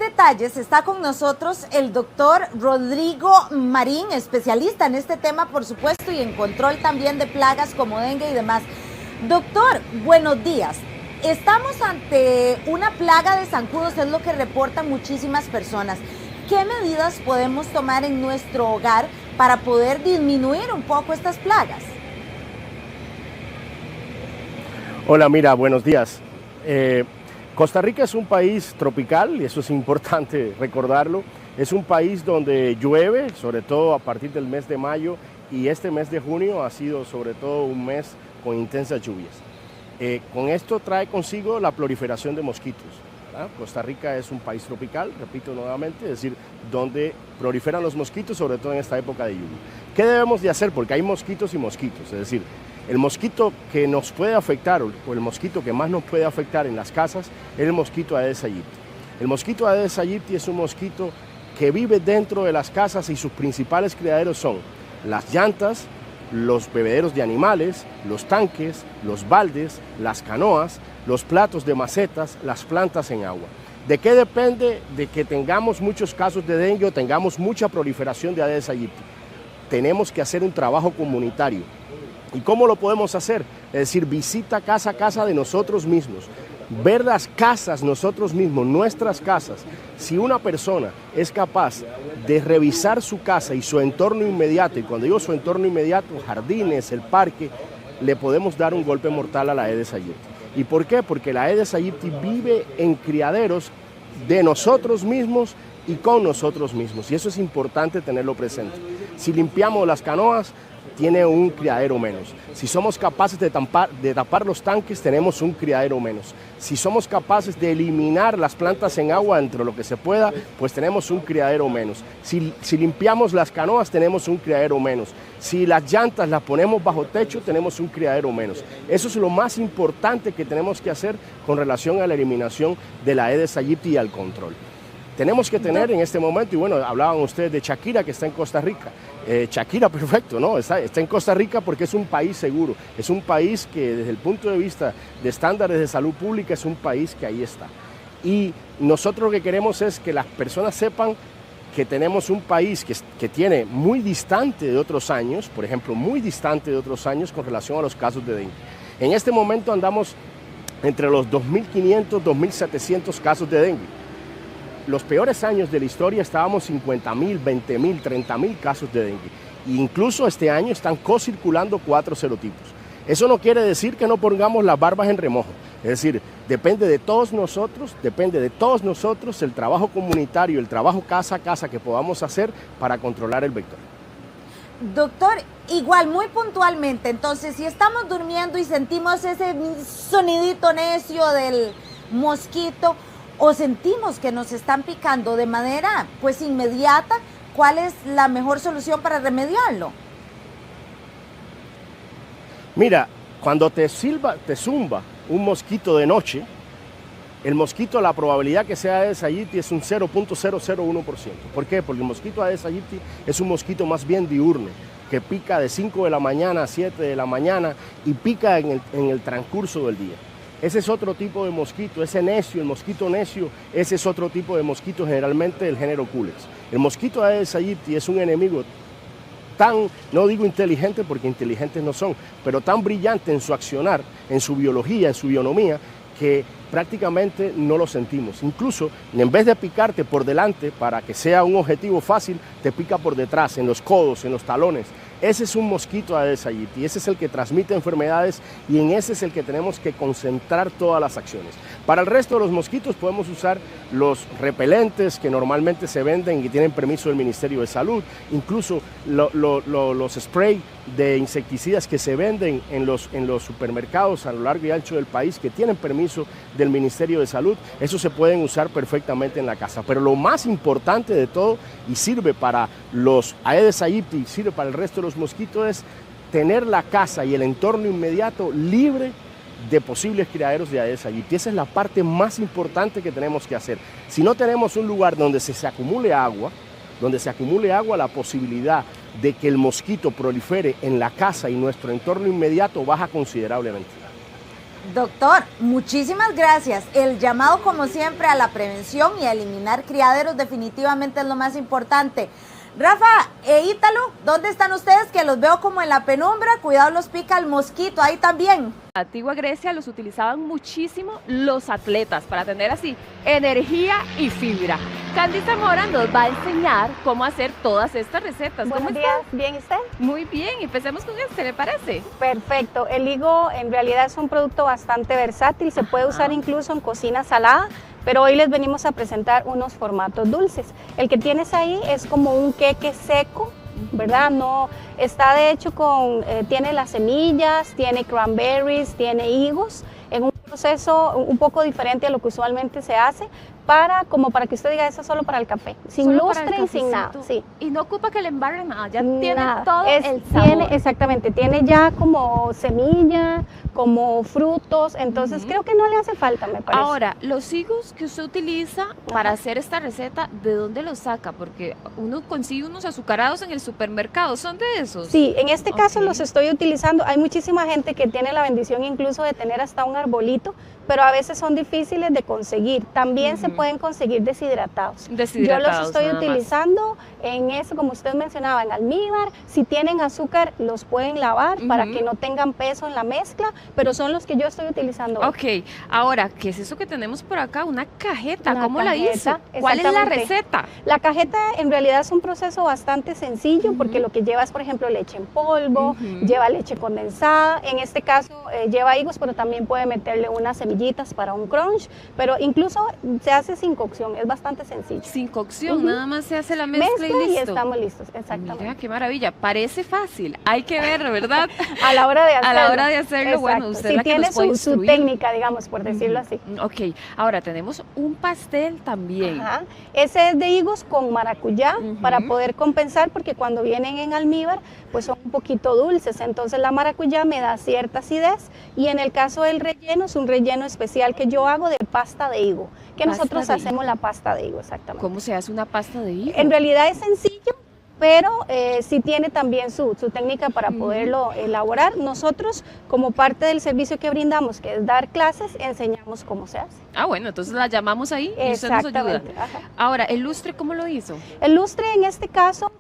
detalles está con nosotros el doctor Rodrigo Marín, especialista en este tema, por supuesto, y en control también de plagas como dengue y demás. Doctor, buenos días. Estamos ante una plaga de zancudos, es lo que reportan muchísimas personas. ¿Qué medidas podemos tomar en nuestro hogar para poder disminuir un poco estas plagas? Hola, mira, buenos días. Costa Rica es un país tropical y eso es importante recordarlo. Es un país donde llueve, sobre todo a partir del mes de mayo, y este mes de junio ha sido sobre todo un mes con intensas lluvias. Con esto trae consigo la proliferación de mosquitos, ¿verdad? Costa Rica es un país tropical, repito nuevamente, es decir, donde proliferan los mosquitos, sobre todo en esta época de lluvia. ¿Qué debemos de hacer? Porque hay mosquitos y mosquitos, es decir, el mosquito que nos puede afectar, o el mosquito que más nos puede afectar en las casas, es el mosquito Aedes aegypti. El mosquito Aedes aegypti es un mosquito que vive dentro de las casas y sus principales criaderos son las llantas, los bebederos de animales, los tanques, los baldes, las canoas, los platos de macetas, las plantas en agua. ¿De qué depende de que tengamos muchos casos de dengue o tengamos mucha proliferación de Aedes aegypti? Tenemos que hacer un trabajo comunitario. ¿Y cómo lo podemos hacer? Es decir, visita casa a casa de nosotros mismos, ver las casas nosotros mismos, nuestras casas. Si una persona es capaz de revisar su casa y su entorno inmediato, y cuando digo su entorno inmediato, jardines, el parque, le podemos dar un golpe mortal a la Aedes aegypti. ¿Y por qué? Porque la Aedes aegypti vive en criaderos de nosotros mismos y con nosotros mismos, y eso es importante tenerlo presente. Si limpiamos las canoas, tiene un criadero menos. Si somos capaces de tapar los tanques, tenemos un criadero menos. Si somos capaces de eliminar las plantas en agua dentro de lo que se pueda, pues tenemos un criadero menos. Si limpiamos las canoas, tenemos un criadero menos. Si las llantas las ponemos bajo techo, tenemos un criadero menos. Eso es lo más importante que tenemos que hacer con relación a la eliminación de la Aedes aegypti y al control. Tenemos que tener en este momento, y bueno, hablaban ustedes de Shakira, que está en Costa Rica. Shakira, perfecto, ¿no? Está en Costa Rica porque es un país seguro, es un país que desde el punto de vista de estándares de salud pública es un país que ahí está. Y nosotros lo que queremos es que las personas sepan que tenemos un país que tiene muy distante de otros años, por ejemplo, muy distante de otros años con relación a los casos de dengue. En este momento andamos entre los 2.500, 2.700 casos de dengue. Los peores años de la historia estábamos 50.000, 20.000, 30.000 casos de dengue. E incluso este año están co-circulando 4 serotipos. Eso no quiere decir que no pongamos las barbas en remojo. Es decir, depende de todos nosotros el trabajo comunitario, el trabajo casa a casa que podamos hacer para controlar el vector. Doctor, igual, muy puntualmente, entonces, si estamos durmiendo y sentimos ese sonidito necio del mosquito, o sentimos que nos están picando de manera pues inmediata, ¿cuál es la mejor solución para remediarlo? Mira, cuando te zumba un mosquito de noche, el mosquito, la probabilidad que sea Aedes aegypti es un 0.001%. ¿Por qué? Porque el mosquito Aedes aegypti es un mosquito más bien diurno, que pica de 5 de la mañana a 7 de la mañana y pica en el transcurso del día. Ese es otro tipo de mosquito, ese necio, el mosquito necio, ese es otro tipo de mosquito, generalmente del género Culex. El mosquito Aedes aegypti es un enemigo tan, no digo inteligente porque inteligentes no son, pero tan brillante en su accionar, en su biología, en su bionomía, que prácticamente no lo sentimos. Incluso, en vez de picarte por delante para que sea un objetivo fácil, te pica por detrás, en los codos, en los talones. Ese es un mosquito Aedes aegypti, ese es el que transmite enfermedades y en ese es el que tenemos que concentrar todas las acciones. Para el resto de los mosquitos podemos usar los repelentes que normalmente se venden y tienen permiso del Ministerio de Salud, incluso los spray de insecticidas que se venden en los supermercados a lo largo y ancho del país que tienen permiso del Ministerio de Salud, esos se pueden usar perfectamente en la casa. Pero lo más importante de todo, y sirve para los Aedes aegypti, y sirve para el resto de los mosquitos, es tener la casa y el entorno inmediato libre de posibles criaderos de Aedes aegypti. Esa es la parte más importante que tenemos que hacer. Si no tenemos un lugar donde se acumule agua, la posibilidad de que el mosquito prolifere en la casa y nuestro entorno inmediato baja considerablemente. Doctor, muchísimas gracias. El llamado, como siempre, a la prevención y a eliminar criaderos definitivamente es lo más importante. Rafa e Ítalo, ¿dónde están ustedes? Que los veo como en la penumbra. Cuidado, los pica el mosquito ahí también. La antigua Grecia los utilizaban muchísimo los atletas para tener así energía y fibra. Candy Zamora nos va a enseñar cómo hacer todas estas recetas. Buenos días, ¿bien usted? Muy bien, empecemos con este, ¿le parece? Perfecto, el higo en realidad es un producto bastante versátil, se puede usar incluso en cocina salada, pero hoy les venimos a presentar unos formatos dulces. El que tienes ahí es como un queque seco, ¿verdad? No, está de hecho tiene las semillas, tiene cranberries, tiene higos, en un proceso un poco diferente a lo que usualmente se hace, como para que usted diga eso solo para el café, sin Solo lustre y sin nada. Sí. Y no ocupa que le embarren nada, ya tiene Nada. todo el sabor. Exactamente, tiene ya como semilla, como frutos, entonces creo que no le hace falta, me parece. Ahora, los higos que usted utiliza para hacer esta receta, ¿de dónde los saca? Porque uno consigue unos azucarados en el supermercado, ¿son de esos? Sí, en este caso los estoy utilizando. Hay muchísima gente que tiene la bendición incluso de tener hasta un arbolito, pero a veces son difíciles de conseguir. También se pueden conseguir deshidratados. Yo los estoy utilizando en eso, como usted mencionaba, en almíbar. Si tienen azúcar, los pueden lavar para que no tengan peso en la mezcla, pero son los que yo estoy utilizando hoy. Ok, ahora, ¿qué es eso que tenemos por acá? Una cajeta, Una ¿cómo la hizo? cajeta, ¿Cuál es la exactamente. receta? La cajeta en realidad es un proceso bastante sencillo porque lo que lleva es, por ejemplo, leche en polvo, lleva leche condensada, en este caso lleva higos, pero también puede meterle unas semillitas para un crunch, pero incluso se hace sin cocción, es bastante sencillo. Sin cocción, nada más se hace la mezcla y listo. Y estamos listos, exactamente. Mira, qué maravilla, parece fácil, hay que ver, ¿verdad? A la hora de hacerlo. A la hora de hacerlo, bueno, usted sí, la que tiene nos puede su instruir. técnica, digamos, por decirlo así. Ok, ahora tenemos un pastel también. Ajá. Ese es de higos con maracuyá para poder compensar, porque cuando vienen en almíbar pues son un poquito dulces, entonces la maracuyá me da cierta acidez, y en el caso del relleno es un relleno especial que yo hago de pasta de higo, que nosotros hacemos la pasta de higo, exactamente. ¿Cómo se hace una pasta de higo? En realidad es sencillo, pero sí tiene también su técnica para poderlo elaborar. Nosotros, como parte del servicio que brindamos, que es dar clases, enseñamos cómo se hace. Ah, bueno, entonces la llamamos ahí y usted nos ayuda. Ajá. Ahora, ¿el lustre cómo lo hizo? El lustre en este caso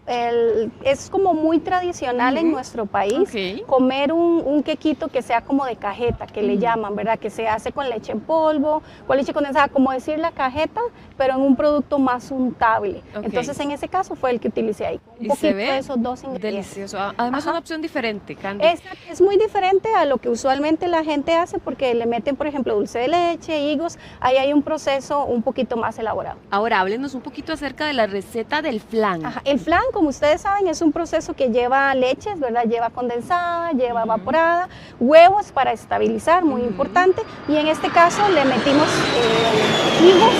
es como muy tradicional en nuestro país, comer un quequito que sea como de cajeta, que le llaman, ¿verdad? Que se hace con leche en polvo, con leche condensada, como decir la cajeta, pero en un producto más untable. Entonces en ese caso fue el que utilicé ahí. Un poquito de esos dos ingredientes. Delicioso. Además, una opción diferente, Candy. Es muy diferente a lo que usualmente la gente hace, porque le meten, por ejemplo, dulce de leche, higos. Ahí hay un proceso un poquito más elaborado. Ahora, háblenos un poquito acerca de la receta del flan. Ajá. El flan, como ustedes saben, es un proceso que lleva leches, ¿verdad? Lleva condensada, lleva evaporada, huevos para estabilizar, muy importante. Y en este caso le metimos higos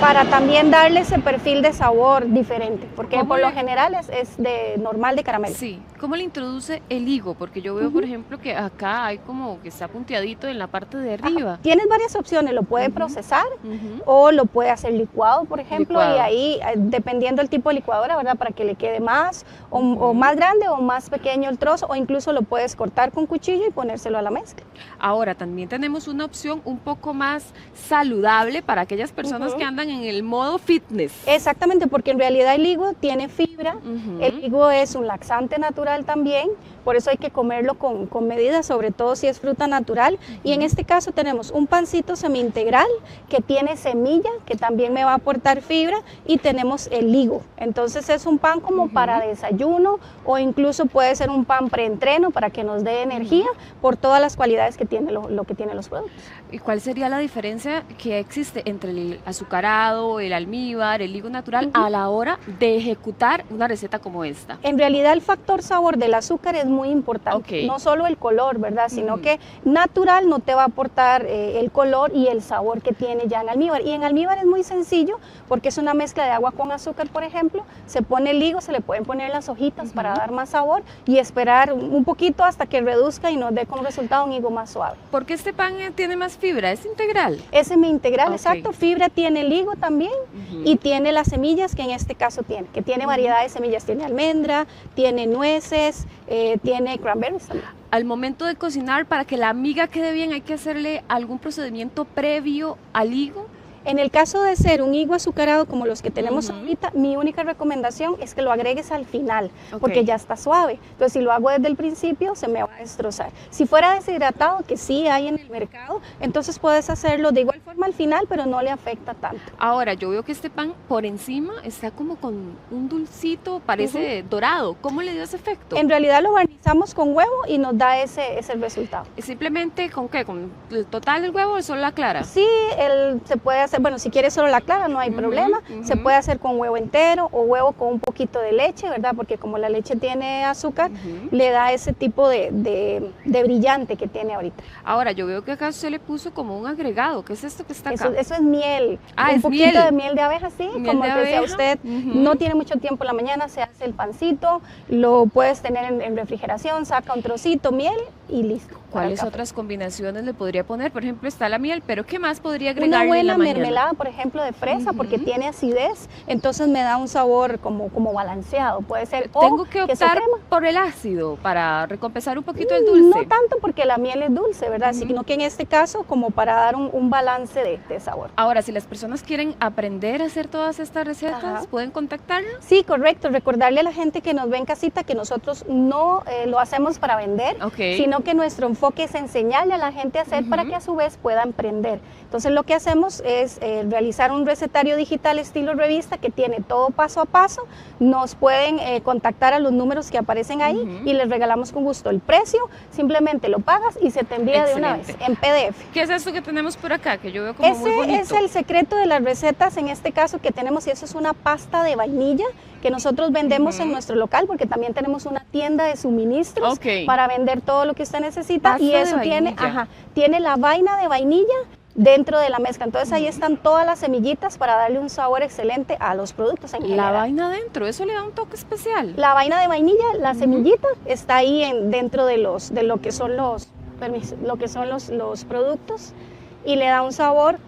para también darle ese perfil de sabor diferente, porque por lo general es normal de caramelo. Sí, ¿cómo le introduce el higo? Porque yo veo, por ejemplo, que acá hay como que está punteadito en la parte de arriba. Tienes varias opciones, lo puede procesar o lo puede hacer licuado, por ejemplo, y ahí, dependiendo del tipo de licuadora, ¿verdad? Para que le quede más o más grande o más pequeño el trozo, o incluso lo puedes cortar con cuchillo y ponérselo a la mezcla. Ahora, también tenemos una opción un poco más saludable para aquellas personas que andan en el modo fitness. Exactamente, porque en realidad el higo tiene fibra, el higo es un laxante natural también, por eso hay que comerlo con medida, sobre todo si es fruta natural. Y en este caso tenemos un pancito semi-integral que tiene semilla, que también me va a aportar fibra, y tenemos el higo. Entonces es un pan como para desayuno, o incluso puede ser un pan preentreno para que nos dé energía por todas las cualidades que tiene lo que tienen los productos. ¿Y cuál sería la diferencia que existe entre el azucarado, el almíbar, el higo natural a la hora de ejecutar una receta como esta? En realidad el factor sabor del azúcar es muy importante, no solo el color, ¿verdad? Sino que natural no te va a aportar el color y el sabor que tiene ya en almíbar. Y en almíbar es muy sencillo porque es una mezcla de agua con azúcar, por ejemplo. Se pone el higo, se le pueden poner las hojitas para dar más sabor y esperar un poquito hasta que reduzca y nos dé como resultado un higo más suave. ¿Por qué este pan tiene más fibra? ¿Es integral? Es semi-integral, exacto. Fibra tiene el higo también y tiene las semillas que en este caso tiene, que tiene variedad de semillas. Tiene almendra, tiene nueces, tiene cranberries también. al momento de cocinar, para que la miga quede bien, hay que hacerle algún procedimiento previo al higo. En el caso de ser un higo azucarado como los que tenemos ahorita, mi única recomendación es que lo agregues al final, porque ya está suave. Entonces, si lo hago desde el principio, se me va a destrozar. Si fuera deshidratado, que sí hay en el mercado, entonces puedes hacerlo de igual forma al final, pero no le afecta tanto. Ahora, yo veo que este pan por encima está como con un dulcito, parece dorado. ¿Cómo le dio ese efecto? En realidad lo barnizamos con huevo y nos da ese resultado. ¿Simplemente con qué? ¿Con el total del huevo o solo la clara? Sí, se puede hacer, bueno, si quieres solo la clara no hay problema, se puede hacer con huevo entero o huevo con un poquito de leche, ¿verdad? Porque como la leche tiene azúcar, le da ese tipo de brillante que tiene ahorita. Ahora, yo veo que acá usted le puso como un agregado. ¿Qué es esto que está acá? Eso es miel. Ah, un poquito de miel de abeja, sí. Miel como de que si a abeja. usted no tiene mucho tiempo en la mañana, se hace el pancito, lo puedes tener en refrigeración, saca un trocito, miel y listo. ¿Cuáles otras combinaciones le podría poner? Por ejemplo, está la miel, pero ¿qué más podría agregarle Una en la buena mañana? mermelada, por ejemplo, de fresa, porque tiene acidez, entonces me da un sabor como balanceado. Puede ser Tengo que queso optar crema. por el ácido para recompensar un poquito el dulce. No tanto porque la miel es dulce, ¿verdad? Sino que en este caso como para dar un balance de sabor. Ahora, si las personas quieren aprender a hacer todas estas recetas, ¿pueden contactarnos? Sí, correcto. Recordarle a la gente que nos ve en casita que nosotros no lo hacemos para vender, sino que nuestro enfoque es enseñarle a la gente a hacer para que a su vez pueda emprender. Entonces lo que hacemos es realizar un recetario digital estilo revista que tiene todo paso a paso. Nos pueden contactar a los números que aparecen ahí y les regalamos con gusto el precio. Simplemente lo pagas y se te envía de una vez en PDF. ¿Qué es esto que tenemos por acá? Que yo veo como muy bonito. Ese es el secreto de las recetas en este caso que tenemos, y eso es una pasta de vainilla que nosotros vendemos en nuestro local, porque también tenemos una tienda de suministros para vender todo lo que usted necesita. Pasta y eso tiene la vaina de vainilla dentro de la mezcla. Entonces ahí están todas las semillitas para darle un sabor excelente a los productos en general. La vaina dentro, eso le da un toque especial. La vaina de vainilla, la semillita, está ahí dentro de lo que son los productos y le da un sabor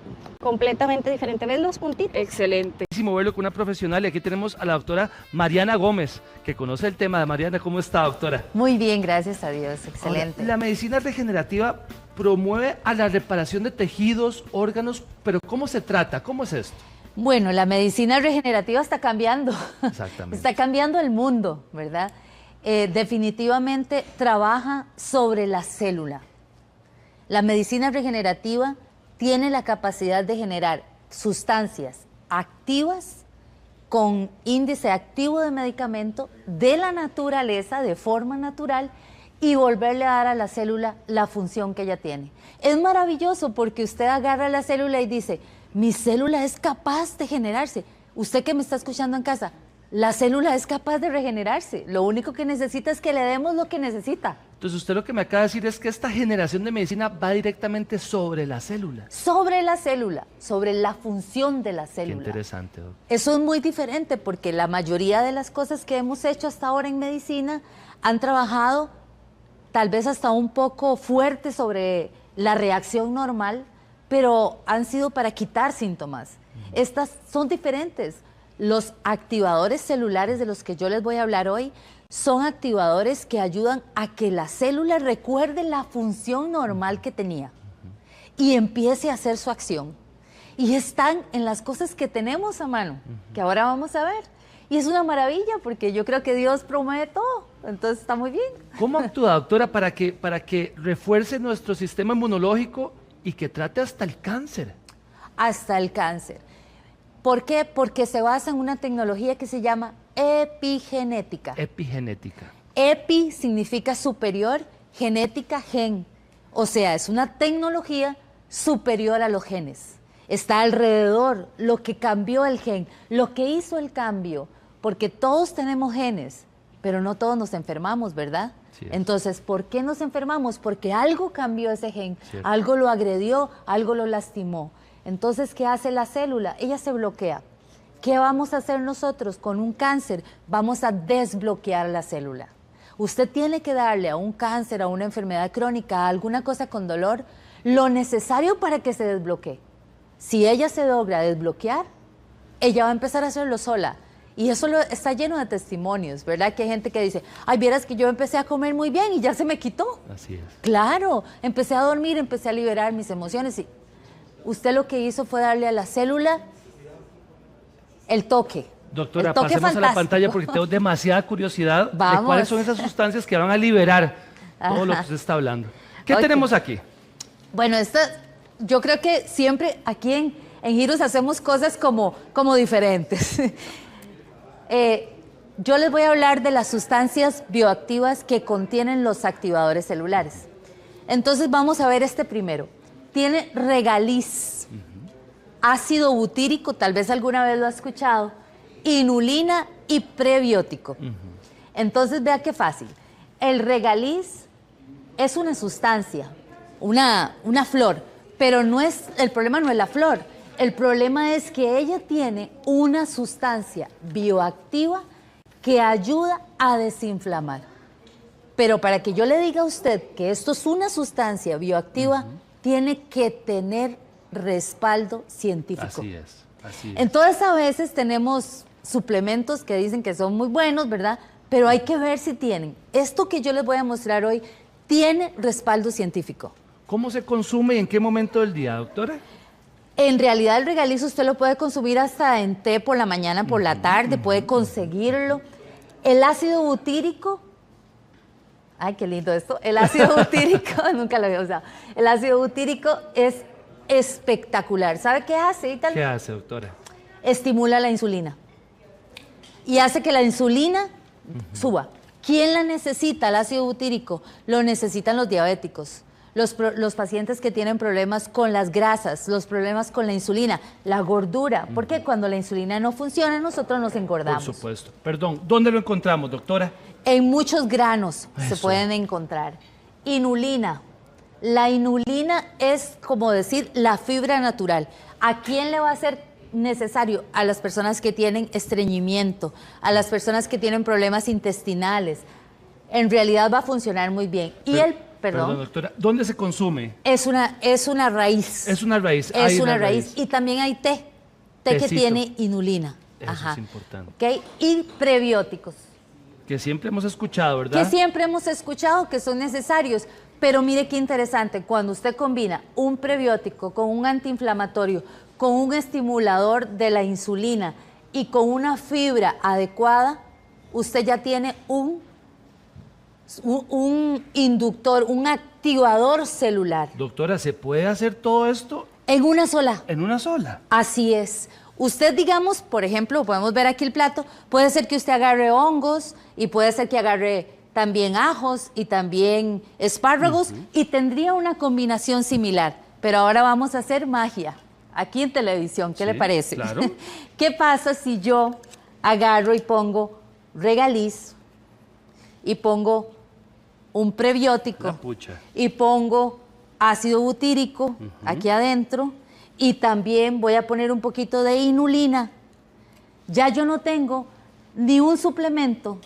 completamente diferente. ¿Ves los puntitos? Excelente. Verlo con una profesional, y aquí tenemos a la doctora Mariana Gómez, que conoce el tema. De Mariana, ¿cómo está, doctora? Muy bien, gracias a Dios, excelente. Ahora, la medicina regenerativa promueve a la reparación de tejidos, órganos, pero ¿cómo se trata? ¿Cómo es esto? Bueno, la medicina regenerativa está cambiando. Exactamente. Está cambiando el mundo, ¿verdad? Definitivamente trabaja sobre la célula. La medicina regenerativa tiene la capacidad de generar sustancias activas con índice activo de medicamento de la naturaleza, de forma natural, y volverle a dar a la célula la función que ella tiene. Es maravilloso porque usted agarra la célula y dice, mi célula es capaz de generarse. Usted que me está escuchando en casa, la célula es capaz de regenerarse. Lo único que necesita es que le demos lo que necesita. Entonces usted lo que me acaba de decir es que esta generación de medicina va directamente sobre la célula. Sobre la célula, sobre la función de la célula. Qué interesante, doctor. Eso es muy diferente porque la mayoría de las cosas que hemos hecho hasta ahora en medicina han trabajado tal vez hasta un poco fuerte sobre la reacción normal, pero han sido para quitar síntomas. Estas son diferentes. Los activadores celulares de los que yo les voy a hablar hoy son activadores que ayudan a que la célula recuerde la función normal que tenía y empiece a hacer su acción. Y están en las cosas que tenemos a mano, que ahora vamos a ver. Y es una maravilla porque yo creo que Dios promueve todo, entonces está muy bien. ¿Cómo actúa, doctora, para que refuerce nuestro sistema inmunológico y que trate hasta el cáncer? Hasta el cáncer. ¿Por qué? Porque se basa en una tecnología que se llama epigenética. Epigenética. Epi significa superior, genética, gen. O sea, es una tecnología superior a los genes. Está alrededor lo que cambió el gen, lo que hizo el cambio, porque todos tenemos genes, pero no todos nos enfermamos, ¿verdad? Sí. Entonces, ¿por qué nos enfermamos? Porque algo cambió ese gen, algo lo agredió, algo lo lastimó. Entonces, ¿qué hace la célula? Ella se bloquea. ¿Qué vamos a hacer nosotros con un cáncer? Vamos a desbloquear la célula. Usted tiene que darle a un cáncer, a una enfermedad crónica, a alguna cosa con dolor, lo necesario para que se desbloquee. Si ella se logra desbloquear, ella va a empezar a hacerlo sola. Y eso está lleno de testimonios, ¿verdad? Que hay gente que dice, ay, vieras que yo empecé a comer muy bien y ya se me quitó. Así es. Claro, empecé a dormir, empecé a liberar mis emociones y usted lo que hizo fue darle a la célula el toque. Doctora, el toque pasemos a la fantástico. pantalla porque tengo demasiada curiosidad de Vamos. cuáles son esas sustancias que van a liberar todo lo que Ajá. usted está hablando. ¿Qué Ok. tenemos aquí? Bueno, yo creo que siempre aquí en Giros hacemos cosas como diferentes. Yo les voy a hablar de las sustancias bioactivas que contienen los activadores celulares. Entonces vamos a ver este primero. Tiene regaliz, ácido butírico, tal vez alguna vez lo ha escuchado, inulina y prebiótico. Entonces vea qué fácil. El regaliz es una sustancia, una flor, pero el problema no es la flor. El problema es que ella tiene una sustancia bioactiva que ayuda a desinflamar. Pero para que yo le diga a usted que esto es una sustancia bioactiva, tiene que tener respaldo científico. Así es, así es. Entonces a veces tenemos suplementos que dicen que son muy buenos, ¿verdad? Pero hay que ver si tienen. Esto que yo les voy a mostrar hoy tiene respaldo científico. ¿Cómo se consume y en qué momento del día, doctora? En realidad el regaliz usted lo puede consumir hasta en té por la mañana, por la tarde, puede conseguirlo. El ácido butírico, ay, qué lindo esto, el ácido butírico, nunca lo había usado. El ácido butírico es espectacular. ¿Sabe qué hace, Ítalo? ¿Qué hace, doctora? Estimula la insulina y hace que la insulina suba. ¿Quién la necesita, el ácido butírico? Lo necesitan los diabéticos. Los pacientes que tienen problemas con las grasas, los problemas con la insulina, la gordura, porque cuando la insulina no funciona nosotros nos engordamos. Por supuesto. Perdón, ¿dónde lo encontramos, doctora? En muchos granos se Eso. pueden encontrar. Inulina. La inulina es como decir la fibra natural. ¿A quién le va a ser necesario? A las personas que tienen estreñimiento, a las personas que tienen problemas intestinales. En realidad va a funcionar muy bien. Y Perdón, doctora, ¿dónde se consume? es una raíz. Es una raíz. Es hay una raíz. Y también hay té que Tecito. tiene inulina. Eso es importante. ¿Ok? Y prebióticos, Que siempre hemos escuchado, ¿verdad? que siempre hemos escuchado que son necesarios. Pero mire qué interesante, cuando usted combina un prebiótico con un antiinflamatorio, con un estimulador de la insulina y con una fibra adecuada, usted ya tiene un inductor, un activador celular. Doctora, ¿se puede hacer todo esto En una sola. en una sola? Así es. Usted, digamos, por ejemplo, podemos ver aquí el plato, puede ser que usted agarre hongos y puede ser que agarre también ajos y también espárragos y tendría una combinación similar. Pero ahora vamos a hacer magia, aquí en televisión, ¿qué le Sí, parece? claro. ¿Qué pasa si yo agarro y pongo regaliz y pongo un prebiótico La pucha. y pongo ácido butírico aquí adentro y también voy a poner un poquito de inulina? Ya yo no tengo ni un suplemento,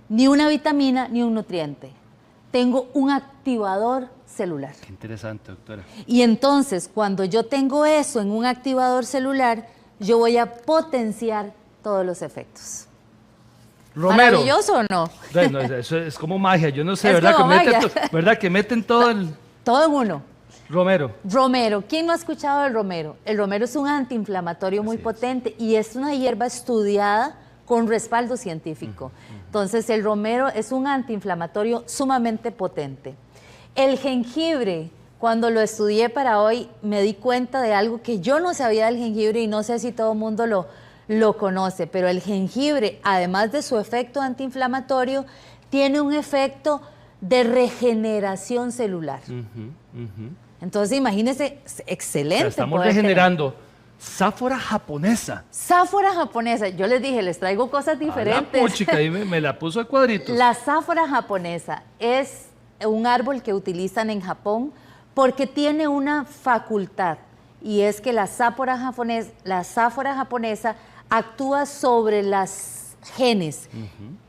ni una vitamina, ni un nutriente. Tengo un activador celular. Qué interesante, doctora. Y entonces, cuando yo tengo eso en un activador celular, yo voy a potenciar todos los efectos. Romero. ¿Maravilloso o no? Bueno, eso es como magia, yo no sé, Es ¿verdad? como magia. ¿Verdad? Que meten todo el... Todo en uno. Romero. Romero, ¿quién no ha escuchado del romero? El romero es un antiinflamatorio muy potente y es una hierba estudiada con respaldo científico. Entonces, el romero es un antiinflamatorio sumamente potente. El jengibre, cuando lo estudié para hoy, me di cuenta de algo que yo no sabía del jengibre y no sé si todo el mundo lo conoce, pero el jengibre, además de su efecto antiinflamatorio, tiene un efecto de regeneración celular. Entonces, imagínense, O sea, excelente. estamos poder tener. regenerando sáfora japonesa. Sáfora japonesa, yo les dije, les traigo cosas La diferentes. puchica, ahí me la puso a cuadritos. La sáfora japonesa es un árbol que utilizan en Japón porque tiene una facultad y es que la sáfora japonesa actúa sobre las genes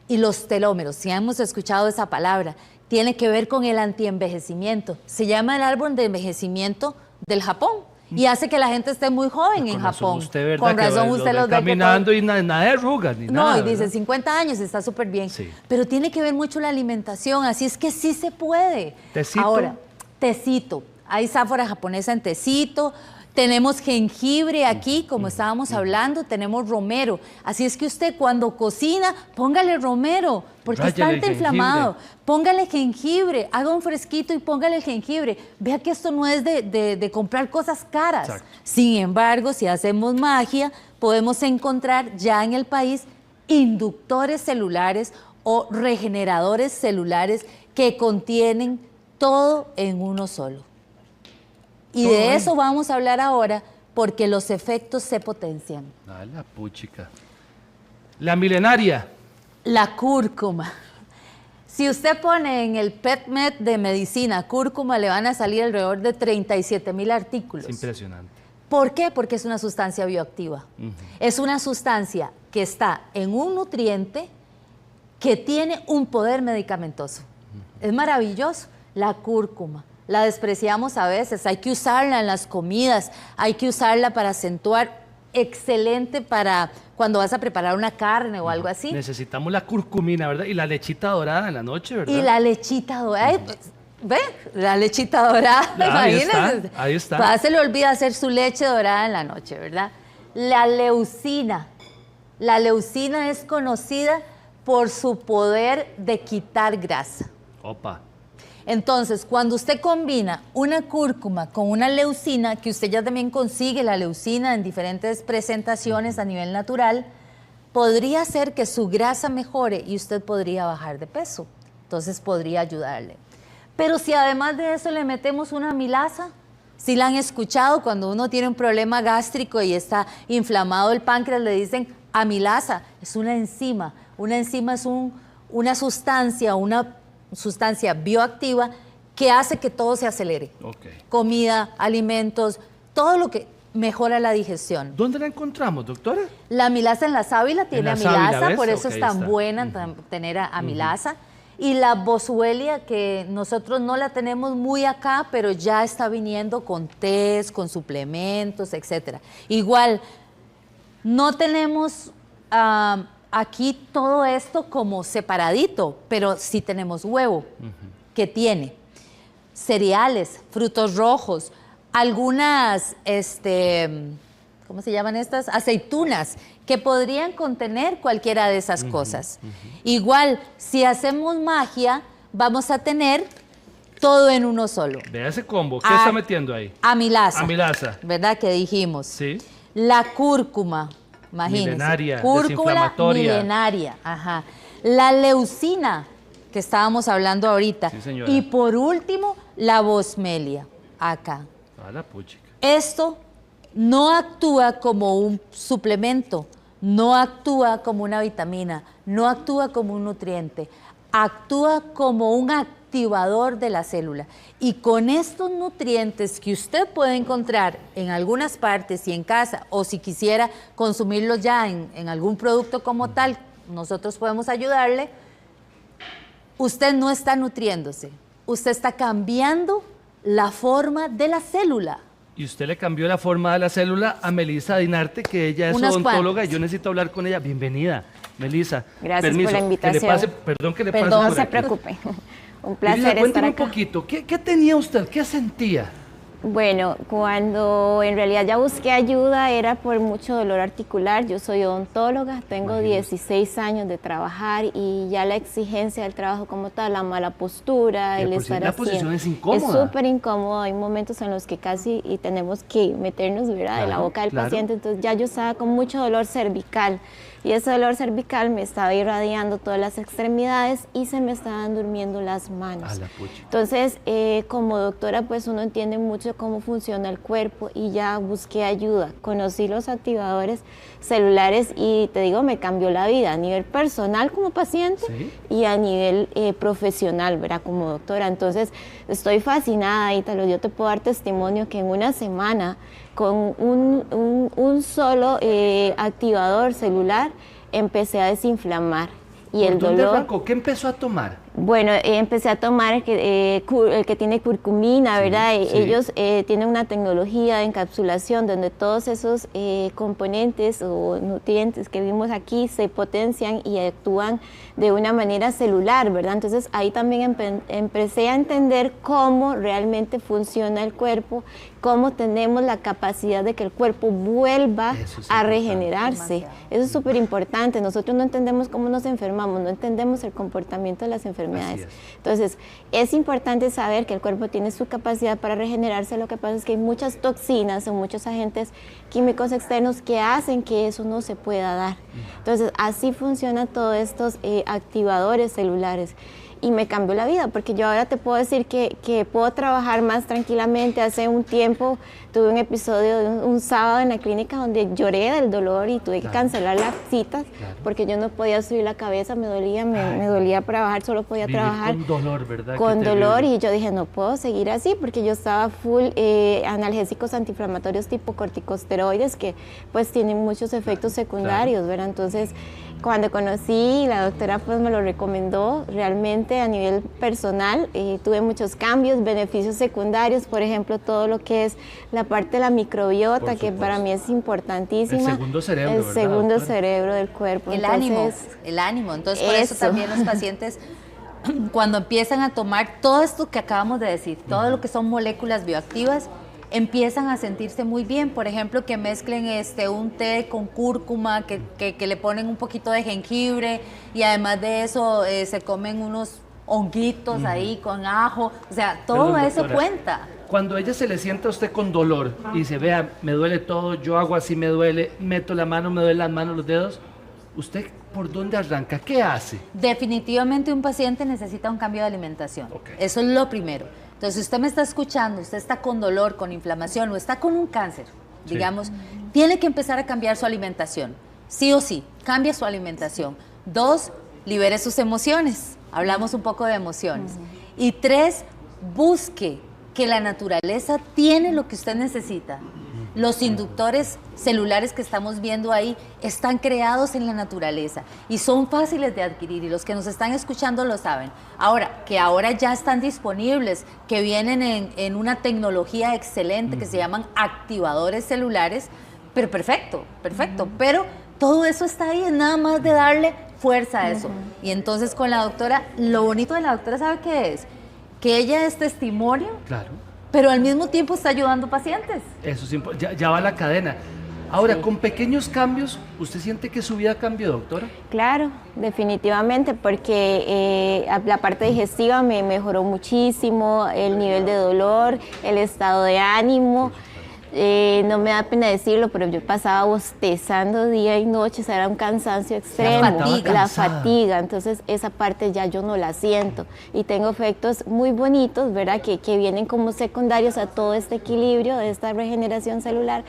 y los telómeros. Si hemos escuchado esa palabra, tiene que ver con el antienvejecimiento. Se llama el árbol de envejecimiento del Japón y hace que la gente esté muy joven en Japón. Usted, ¿verdad? Con razón usted los ve caminando y nada de arrugas ni nada. No, y dice ¿verdad? 50 años, está súper bien. Sí. Pero tiene que ver mucho la alimentación, así es que sí se puede. ¿Tecito? Ahora, tecito. Hay sáfora japonesa en tecito. Tenemos jengibre aquí, como estábamos hablando, tenemos romero. Así es que usted cuando cocina, póngale romero, porque Ráyale está el inflamado. Póngale jengibre, haga un fresquito y póngale el jengibre. Vea que esto no es de comprar cosas caras. Exacto. Sin embargo, si hacemos magia, podemos encontrar ya en el país inductores celulares o regeneradores celulares que contienen todo en uno solo. Y Todo de ahí. eso vamos a hablar ahora porque los efectos se potencian. Ah, la puchica. La milenaria. La cúrcuma. Si usted pone en el PetMed de medicina cúrcuma, le van a salir alrededor de 37,000 artículos. Es impresionante. ¿Por qué? Porque es una sustancia bioactiva. Es una sustancia que está en un nutriente que tiene un poder medicamentoso. Es maravilloso. La cúrcuma. La despreciamos a veces, hay que usarla en las comidas, hay que usarla para acentuar, excelente para cuando vas a preparar una carne o algo así. Necesitamos la curcumina, ¿verdad? Y la lechita dorada en la noche, ¿verdad? Y la lechita dorada, ¿ve? La lechita dorada, Ya, ahí imagínense. está, ahí está. Pues, se le olvida hacer su leche dorada en la noche, ¿verdad? La leucina. La leucina es conocida por su poder de quitar grasa. Opa. Entonces, cuando usted combina una cúrcuma con una leucina, que usted ya también consigue la leucina en diferentes presentaciones a nivel natural, podría hacer que su grasa mejore y usted podría bajar de peso. Entonces, podría ayudarle. Pero si además de eso le metemos una amilasa, si la han escuchado, cuando uno tiene un problema gástrico y está inflamado el páncreas, le dicen amilasa, es una enzima. Una enzima es una sustancia bioactiva que hace que todo se acelere. Okay. Comida, alimentos, todo lo que mejora la digestión. ¿Dónde la encontramos, doctora? La amilasa en la sábila tiene la sábila, amilasa, ¿ves? por eso Ok, es tan está. buena tener amilasa. Y la boswellia, que nosotros no la tenemos muy acá, pero ya está viniendo con tés, con suplementos, etc. Igual, no tenemos aquí todo esto como separadito, pero sí tenemos huevo, que tiene cereales, frutos rojos, algunas, ¿cómo se llaman estas? Aceitunas, que podrían contener cualquiera de esas cosas. Igual, si hacemos magia, vamos a tener todo en uno solo. Vea ese combo. ¿Qué está metiendo ahí? Amilasa. Amilasa. ¿Verdad que dijimos? Sí. La cúrcuma, imagínense. Milenaria, Cúrcuma desinflamatoria. milenaria, ajá. La leucina, que estábamos hablando ahorita. Sí, señora. Y por último, la bosmelia, acá. Ah, la puchica. Esto no actúa como un suplemento, no actúa como una vitamina, no actúa como un nutriente, actúa como un activador de la célula. Y con estos nutrientes que usted puede encontrar en algunas partes y en casa, o si quisiera consumirlos ya en algún producto como tal, nosotros podemos ayudarle. Usted no está nutriéndose, usted está cambiando la forma de la célula. Y usted le cambió la forma de la célula a Melissa Dinarte, que ella es Unas odontóloga cuantas. y yo necesito hablar con ella. Bienvenida, Melissa. Gracias Permiso, por la invitación. Perdón que le Perdón, pase No por se aquí. preocupe. Un Melissa, placer estar cuéntame un acá. poquito. ¿Qué tenía usted? ¿Qué sentía? Bueno, cuando en realidad ya busqué ayuda era por mucho dolor articular. Yo soy odontóloga, tengo 16 años de trabajar y ya la exigencia del trabajo como tal, la mala postura, De el por sí estar la así. posición es Es incómoda. súper incómodo. Hay momentos en los que casi y tenemos que meternos, ¿verdad?, en la Claro, boca del claro. paciente. Entonces ya yo estaba con mucho dolor cervical y ese dolor cervical me estaba irradiando todas las extremidades y se me estaban durmiendo las manos. A la puchica. Entonces, como doctora, pues uno entiende mucho cómo funciona el cuerpo y ya busqué ayuda. Conocí los activadores celulares y te digo, me cambió la vida a nivel personal como paciente Sí. y a nivel profesional, ¿verdad?, como doctora. Entonces, estoy fascinada, Ítalo. Yo te puedo dar testimonio que en una semana, con un solo activador celular, empecé a desinflamar. Y ¿Por el dónde dolor... arrancó? ¿Qué empezó a tomar? Bueno, empecé a tomar el que tiene curcumina, ¿verdad? Sí. Ellos tienen una tecnología de encapsulación donde todos esos componentes o nutrientes que vimos aquí se potencian y actúan de una manera celular, ¿verdad? Entonces ahí también empecé a entender cómo realmente funciona el cuerpo, cómo tenemos la capacidad de que el cuerpo vuelva a regenerarse. Eso es súper importante. Nosotros no entendemos cómo nos enfermamos, no entendemos el comportamiento de las enfermedades. Entonces, es importante saber que el cuerpo tiene su capacidad para regenerarse. Lo que pasa es que hay muchas toxinas o muchos agentes químicos externos que hacen que eso no se pueda dar. Entonces, así funcionan todos estos activadores celulares. Y me cambió la vida, porque yo ahora te puedo decir que puedo trabajar más tranquilamente. Hace un tiempo tuve un episodio de un sábado en la clínica donde lloré del dolor y tuve que cancelar las citas porque yo no podía subir la cabeza, me dolía para bajar, solo podía trabajar con dolor, ¿verdad? Con dolor, y yo dije, no puedo seguir así, porque yo estaba full analgésicos antiinflamatorios tipo corticosteroides, que pues tienen muchos efectos secundarios, ¿verdad? Entonces, cuando conocí, la doctora pues me lo recomendó, realmente a nivel personal tuve muchos cambios, beneficios secundarios, por ejemplo, todo lo que es la parte de la microbiota, que para mí es importantísima. El segundo cerebro, el ¿verdad, segundo doctora? cerebro del cuerpo. El ánimo. Entonces, por eso también los pacientes, cuando empiezan a tomar todo esto que acabamos de decir, todo lo que son moléculas bioactivas, empiezan a sentirse muy bien. Por ejemplo, que mezclen un té con cúrcuma, que le ponen un poquito de jengibre, y además de eso se comen unos honguitos ahí con ajo. O sea, todo eso cuenta. Cuando ella se le sienta a usted con dolor y dice, vea, me duele todo, yo hago así, me duele, meto la mano, me duele las manos, los dedos, ¿usted por dónde arranca? ¿Qué hace? Definitivamente un paciente necesita un cambio de alimentación. Eso es lo primero. Entonces, si usted me está escuchando, usted está con dolor, con inflamación o está con un cáncer, digamos, tiene que empezar a cambiar su alimentación. Sí o sí, cambia su alimentación. 2, libere sus emociones. Hablamos un poco de emociones. Y 3, busque que la naturaleza tiene lo que usted necesita. Los inductores celulares que estamos viendo ahí están creados en la naturaleza y son fáciles de adquirir, y los que nos están escuchando lo saben. Ahora, que ahora ya están disponibles, que vienen en una tecnología excelente que se llaman activadores celulares, pero perfecto. Pero todo eso está ahí, es nada más de darle fuerza a eso. Y entonces con la doctora, lo bonito de la doctora, ¿sabe qué es? Que ella es testimonio, pero al mismo tiempo está ayudando pacientes. Eso es ya va la cadena. Ahora, con pequeños cambios, ¿usted siente que su vida cambió, doctora? Claro, definitivamente, porque la parte digestiva me mejoró muchísimo, el nivel de dolor, el estado de ánimo. No me da pena decirlo, pero yo pasaba bostezando día y noche, o sea, era un cansancio extremo, la fatiga, entonces esa parte ya yo no la siento, y tengo efectos muy bonitos, ¿verdad? Que vienen como secundarios a todo este equilibrio de esta regeneración celular,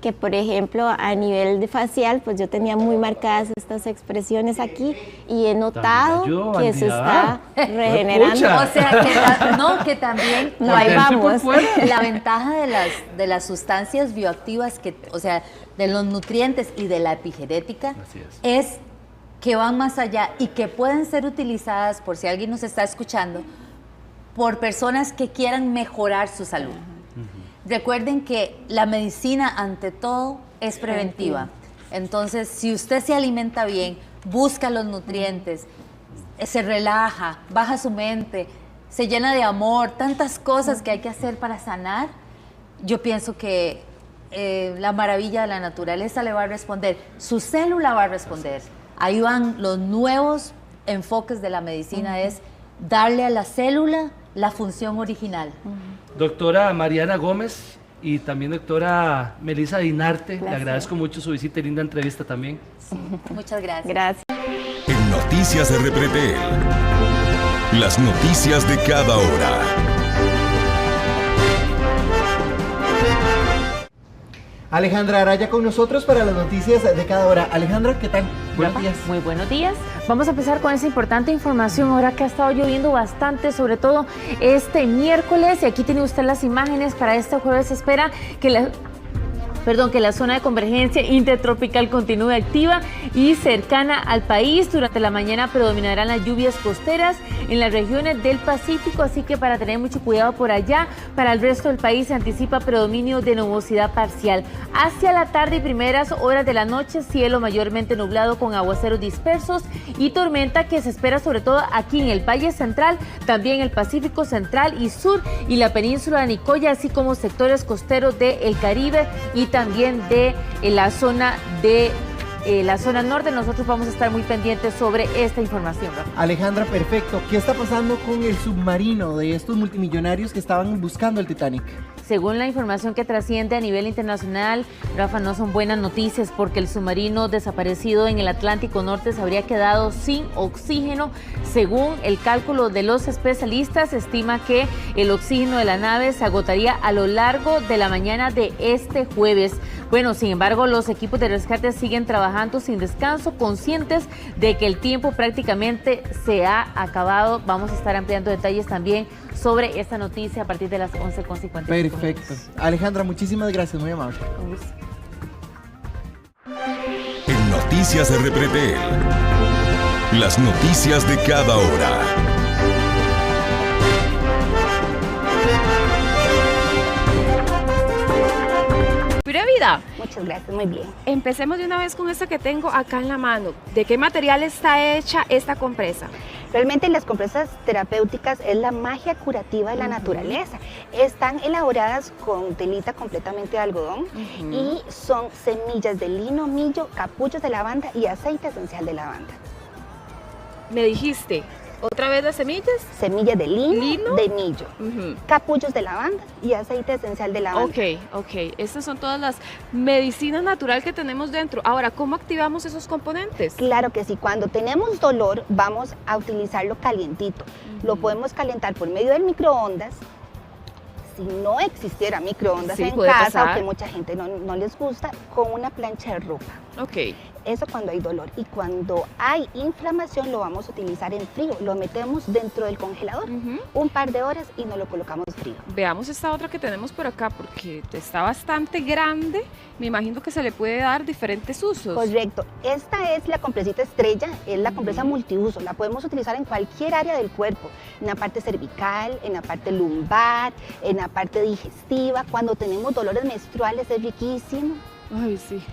que por ejemplo a nivel de facial, pues yo tenía muy marcadas estas expresiones aquí, y he notado que se está regenerando. O sea, que también ahí vamos. La ventaja de las sustancias bioactivas, o sea, de los nutrientes y de la epigenética, es que van más allá y que pueden ser utilizadas, por si alguien nos está escuchando, por personas que quieran mejorar su salud. Recuerden que la medicina, ante todo, es preventiva. Entonces, si usted se alimenta bien, busca los nutrientes, se relaja, baja su mente, se llena de amor, tantas cosas que hay que hacer para sanar, yo pienso que la maravilla de la naturaleza le va a responder, su célula va a responder. Ahí van los nuevos enfoques de la medicina, es darle a la célula la función original. Doctora Mariana Gómez y también doctora Melissa Dinarte, le agradezco mucho su visita y linda entrevista también. Sí, muchas gracias. Gracias. En Noticias de Repretel, las noticias de cada hora. Alejandra Araya con nosotros para las noticias de cada hora. Alejandra, ¿qué tal? Buenos días. Muy buenos días. Vamos a empezar con esa importante información ahora que ha estado lloviendo bastante, sobre todo este miércoles. Y aquí tiene usted las imágenes para este jueves. Se espera que que la zona de convergencia intertropical continúe activa y cercana al país. Durante la mañana predominarán las lluvias costeras en las regiones del Pacífico, así que para tener mucho cuidado por allá. Para el resto del país se anticipa predominio de nubosidad parcial. Hacia la tarde y primeras horas de la noche, cielo mayormente nublado con aguaceros dispersos y tormenta que se espera sobre todo aquí en el Valle Central, también el Pacífico Central y Sur y la península de Nicoya, así como sectores costeros del Caribe y también de la zona norte. Nosotros vamos a estar muy pendientes sobre esta información, ¿no? Alejandra, perfecto. ¿Qué está pasando con el submarino de estos multimillonarios que estaban buscando el Titanic? Según la información que trasciende a nivel internacional, Rafa, no son buenas noticias porque el submarino desaparecido en el Atlántico Norte se habría quedado sin oxígeno. Según el cálculo de los especialistas, se estima que el oxígeno de la nave se agotaría a lo largo de la mañana de este jueves. Bueno, sin embargo, los equipos de rescate siguen trabajando sin descanso, conscientes de que el tiempo prácticamente se ha acabado. Vamos a estar ampliando detalles también sobre esta noticia a partir de las 11:50. Perfecto. Alejandra, muchísimas gracias, muy amable. Un gusto. En Noticias RPTL, las noticias de cada hora. Pura vida. Muchas gracias, muy bien. Empecemos de una vez con esta que tengo acá en la mano. ¿De qué material está hecha esta compresa? Realmente las compresas terapéuticas es la magia curativa de la naturaleza. Están elaboradas con telita completamente de algodón y son semillas de lino, millo, capullos de lavanda y aceite esencial de lavanda. Me dijiste, ¿otra vez las semillas? Semillas de lino, de millo, capullos de lavanda y aceite esencial de lavanda. Ok. Estas son todas las medicinas naturales que tenemos dentro. Ahora, ¿cómo activamos esos componentes? Claro que sí. Cuando tenemos dolor, vamos a utilizarlo calientito. Lo podemos calentar por medio del microondas. Si no existiera microondas en casa, o que mucha gente no les gusta, con una plancha de ropa. Eso cuando hay dolor. Y cuando hay inflamación lo vamos a utilizar en frío. Lo metemos dentro del congelador un par de horas y nos lo colocamos frío. Veamos esta otra que tenemos por acá porque está bastante grande. Me imagino que se le puede dar diferentes usos. Correcto. Esta es la compresita estrella, es la compresa multiuso. La podemos utilizar en cualquier área del cuerpo. En la parte cervical, en la parte lumbar, en la parte digestiva. Cuando tenemos dolores menstruales es riquísimo. Ay, sí.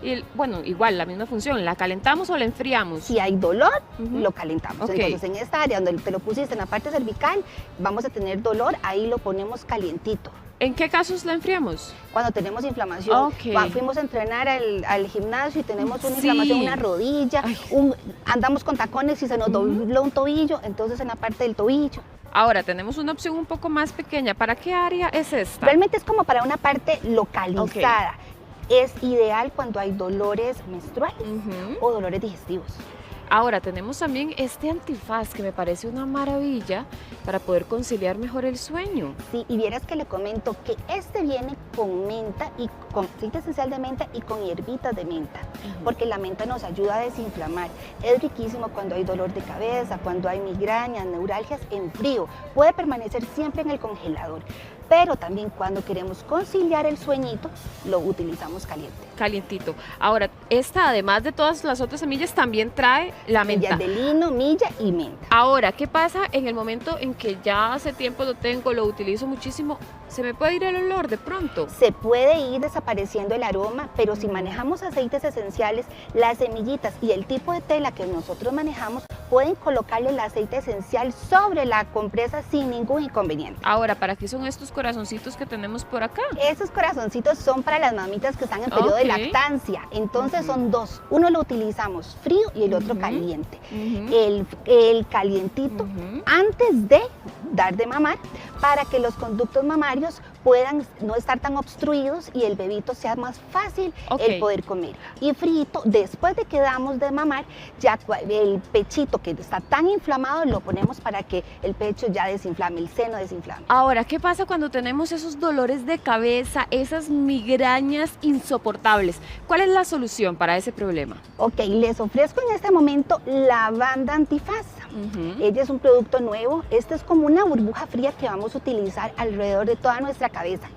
Y bueno, igual, la misma función, ¿la calentamos o la enfriamos? Si hay dolor, lo calentamos. Entonces, en esta área donde te lo pusiste, en la parte cervical, vamos a tener dolor, ahí lo ponemos calientito. ¿En qué casos la enfriamos? Cuando tenemos inflamación. Fuimos a entrenar al gimnasio y tenemos una inflamación en una rodilla, andamos con tacones y se nos dobló un tobillo, entonces en la parte del tobillo. Ahora, tenemos una opción un poco más pequeña. ¿Para qué área es esta? Realmente es como para una parte localizada. Es ideal cuando hay dolores menstruales o dolores digestivos. Ahora, tenemos también este antifaz que me parece una maravilla para poder conciliar mejor el sueño. Sí, y vieras que le comento que este viene con menta y con aceite esencial de menta y con hierbitas de menta, porque la menta nos ayuda a desinflamar. Es riquísimo cuando hay dolor de cabeza, cuando hay migrañas, neuralgias en frío. Puede permanecer siempre en el congelador. Pero también cuando queremos conciliar el sueñito, lo utilizamos caliente. Calientito. Ahora, esta, además de todas las otras semillas, también trae la menta. Semillas de lino, milla y menta. Ahora, ¿qué pasa en el momento en que ya hace tiempo lo tengo, lo utilizo muchísimo? ¿Se me puede ir el olor de pronto? Se puede ir desapareciendo el aroma, pero si manejamos aceites esenciales, las semillitas y el tipo de tela que nosotros manejamos, pueden colocarle el aceite esencial sobre la compresa sin ningún inconveniente. Ahora, ¿para qué son estos corazoncitos que tenemos por acá? Esos corazoncitos son para las mamitas que están en periodo de lactancia. Entonces son dos. Uno lo utilizamos frío y el otro caliente. El calientito antes de dar de mamar, para que los conductos mamarios puedan no estar tan obstruidos y el bebito sea más fácil el poder comer. Y frito, después de que damos de mamar, ya el pechito que está tan inflamado lo ponemos para que el pecho ya desinflame, el seno desinflame. Ahora, ¿qué pasa cuando tenemos esos dolores de cabeza, esas migrañas insoportables? ¿Cuál es la solución para ese problema? Ok, les ofrezco en este momento lavanda antifaz. Ella es un producto nuevo. Este es como una burbuja fría que vamos a utilizar alrededor de toda nuestra cabeza.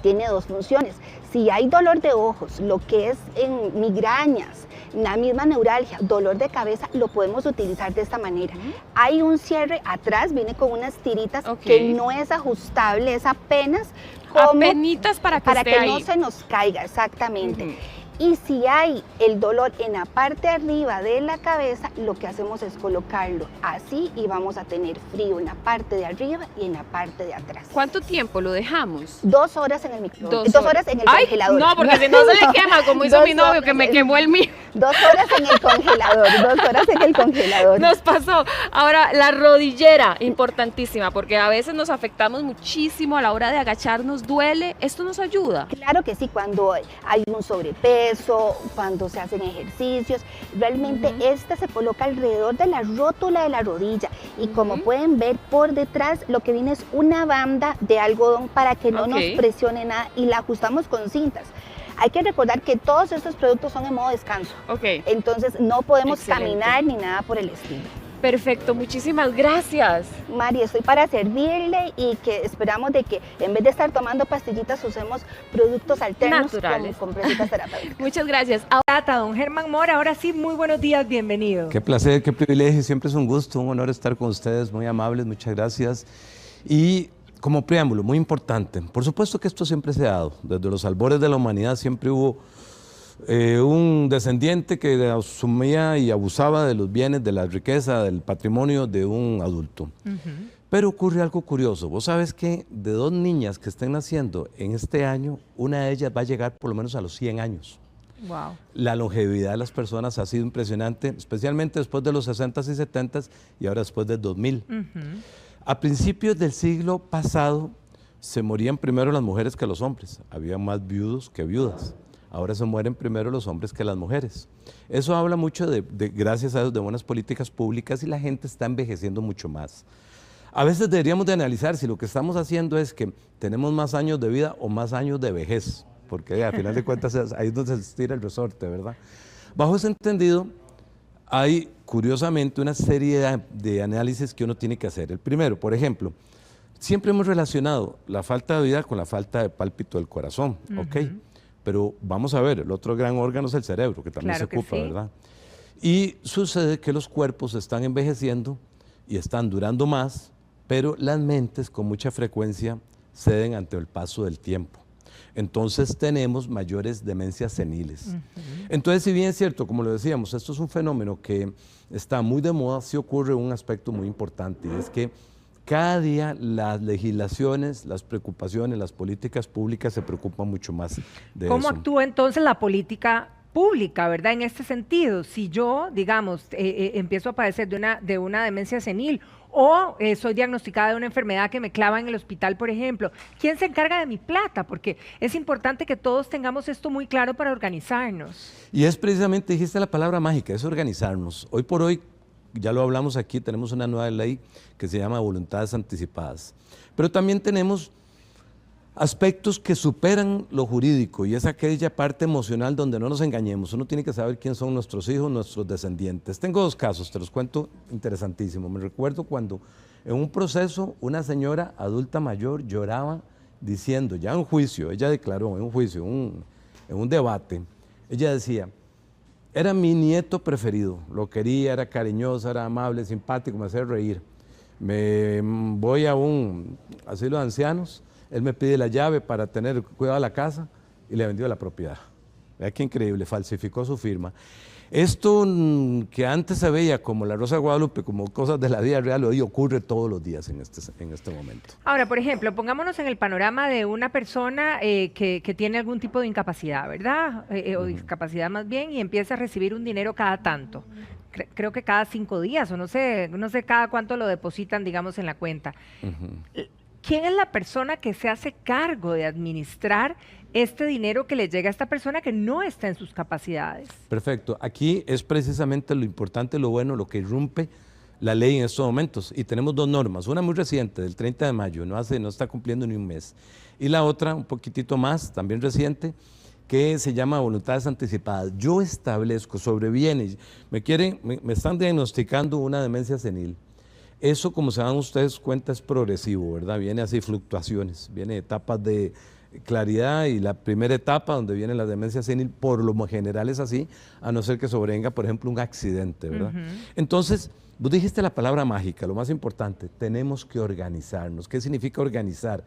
tiene dos funciones. Si hay dolor de ojos, lo que es en migrañas, la misma neuralgia, dolor de cabeza, lo podemos utilizar de esta manera. Hay un cierre atrás, viene con unas tiritas que no es ajustable, es apenas como apenitas para que no se nos caiga, exactamente. Y si hay el dolor en la parte de arriba de la cabeza, lo que hacemos es colocarlo así y vamos a tener frío en la parte de arriba y en la parte de atrás. ¿Cuánto tiempo lo dejamos? 2 horas en el microondas. 2 horas en el congelador. No, porque si no se le quema, como hizo mi novio, que me quemó el mío. 2 horas en el congelador, 2 horas en el congelador. Nos pasó. Ahora, la rodillera, importantísima, porque a veces nos afectamos muchísimo a la hora de agacharnos, duele. ¿Esto nos ayuda? Claro que sí, cuando hay un sobrepeso, cuando se hacen ejercicios, realmente esta se coloca alrededor de la rótula de la rodilla y como pueden ver por detrás lo que viene es una banda de algodón para que no nos presione nada y la ajustamos con cintas. Hay que recordar que todos estos productos son en modo descanso, entonces no podemos caminar ni nada por el estilo. Perfecto, muchísimas gracias. Mari, estoy para servirle y que esperamos de que en vez de estar tomando pastillitas usemos productos alternos naturales con prácticas terapéuticas. Muchas gracias. Don Germán Mora, ahora sí, muy buenos días, bienvenido. Qué placer, qué privilegio, siempre es un gusto, un honor estar con ustedes, muy amables, muchas gracias. Y como preámbulo, muy importante, por supuesto que esto siempre se ha dado, desde los albores de la humanidad siempre hubo un descendiente que asumía y abusaba de los bienes, de la riqueza, del patrimonio de un adulto. Pero ocurre algo curioso, vos sabes que de 2 niñas que estén naciendo en este año, una de ellas va a llegar por lo menos a los 100 años. Wow. La longevidad de las personas ha sido impresionante, especialmente después de los 60s y 70s y ahora después del 2000. A principios del siglo pasado se morían primero las mujeres que los hombres, había más viudos que viudas. Ahora se mueren primero los hombres que las mujeres. Eso habla mucho gracias a Dios, de buenas políticas públicas y la gente está envejeciendo mucho más. A veces deberíamos de analizar si lo que estamos haciendo es que tenemos más años de vida o más años de vejez, porque a final de cuentas ahí es donde se estira el resorte, ¿verdad? Bajo ese entendido, hay curiosamente una serie de análisis que uno tiene que hacer. El primero, por ejemplo, siempre hemos relacionado la falta de vida con la falta de pálpito del corazón, ¿ok? Pero vamos a ver, el otro gran órgano es el cerebro, que también se ocupa, ¿verdad? Y sucede que los cuerpos están envejeciendo y están durando más, pero las mentes con mucha frecuencia ceden ante el paso del tiempo. Entonces tenemos mayores demencias seniles. Entonces, si bien es cierto, como lo decíamos, esto es un fenómeno que está muy de moda, sí ocurre un aspecto muy importante, y es que cada día las legislaciones, las preocupaciones, las políticas públicas se preocupan mucho más de eso. ¿Cómo actúa entonces la política pública, verdad, en este sentido? Si yo, digamos, empiezo a padecer de una demencia senil o soy diagnosticada de una enfermedad que me clava en el hospital, por ejemplo, ¿quién se encarga de mi plata? Porque es importante que todos tengamos esto muy claro para organizarnos. Y es precisamente, dijiste la palabra mágica, es organizarnos. Hoy por hoy, ya lo hablamos aquí, tenemos una nueva ley que se llama voluntades anticipadas. Pero también tenemos aspectos que superan lo jurídico y es aquella parte emocional donde no nos engañemos. Uno tiene que saber quién son nuestros hijos, nuestros descendientes. Tengo 2 casos, te los cuento, interesantísimo. Me recuerdo cuando en un proceso una señora adulta mayor lloraba diciendo, ya en un juicio, ella declaró en un juicio, en un debate, ella decía, era mi nieto preferido, lo quería, era cariñoso, era amable, simpático, me hacía reír. Me voy a un asilo de ancianos, él me pide la llave para tener cuidado de la casa y le vendió la propiedad. Vea qué increíble, falsificó su firma. Esto que antes se veía como la Rosa de Guadalupe, como cosas de la vida real, hoy ocurre todos los días en este momento. Ahora, por ejemplo, pongámonos en el panorama de una persona que tiene algún tipo de incapacidad, ¿verdad? O discapacidad más bien, y empieza a recibir un dinero cada tanto. Creo que cada 5 días, o no sé cada cuánto lo depositan, digamos, en la cuenta. ¿Quién es la persona que se hace cargo de administrar este dinero que le llega a esta persona que no está en sus capacidades? Perfecto. Aquí es precisamente lo importante, lo bueno, lo que irrumpe la ley en estos momentos. Y tenemos 2 normas. Una muy reciente, del 30 de mayo, no está cumpliendo ni un mes. Y la otra, un poquitito más, también reciente, que se llama voluntades anticipadas. Yo establezco sobre bienes, me están diagnosticando una demencia senil. Eso, como se dan ustedes cuenta, es progresivo, ¿verdad? Viene así fluctuaciones, viene etapas de claridad y la primera etapa donde viene la demencia senil, por lo general es así, a no ser que sobrevenga, por ejemplo, un accidente, ¿verdad? Entonces, vos dijiste la palabra mágica, lo más importante, tenemos que organizarnos. ¿Qué significa organizar?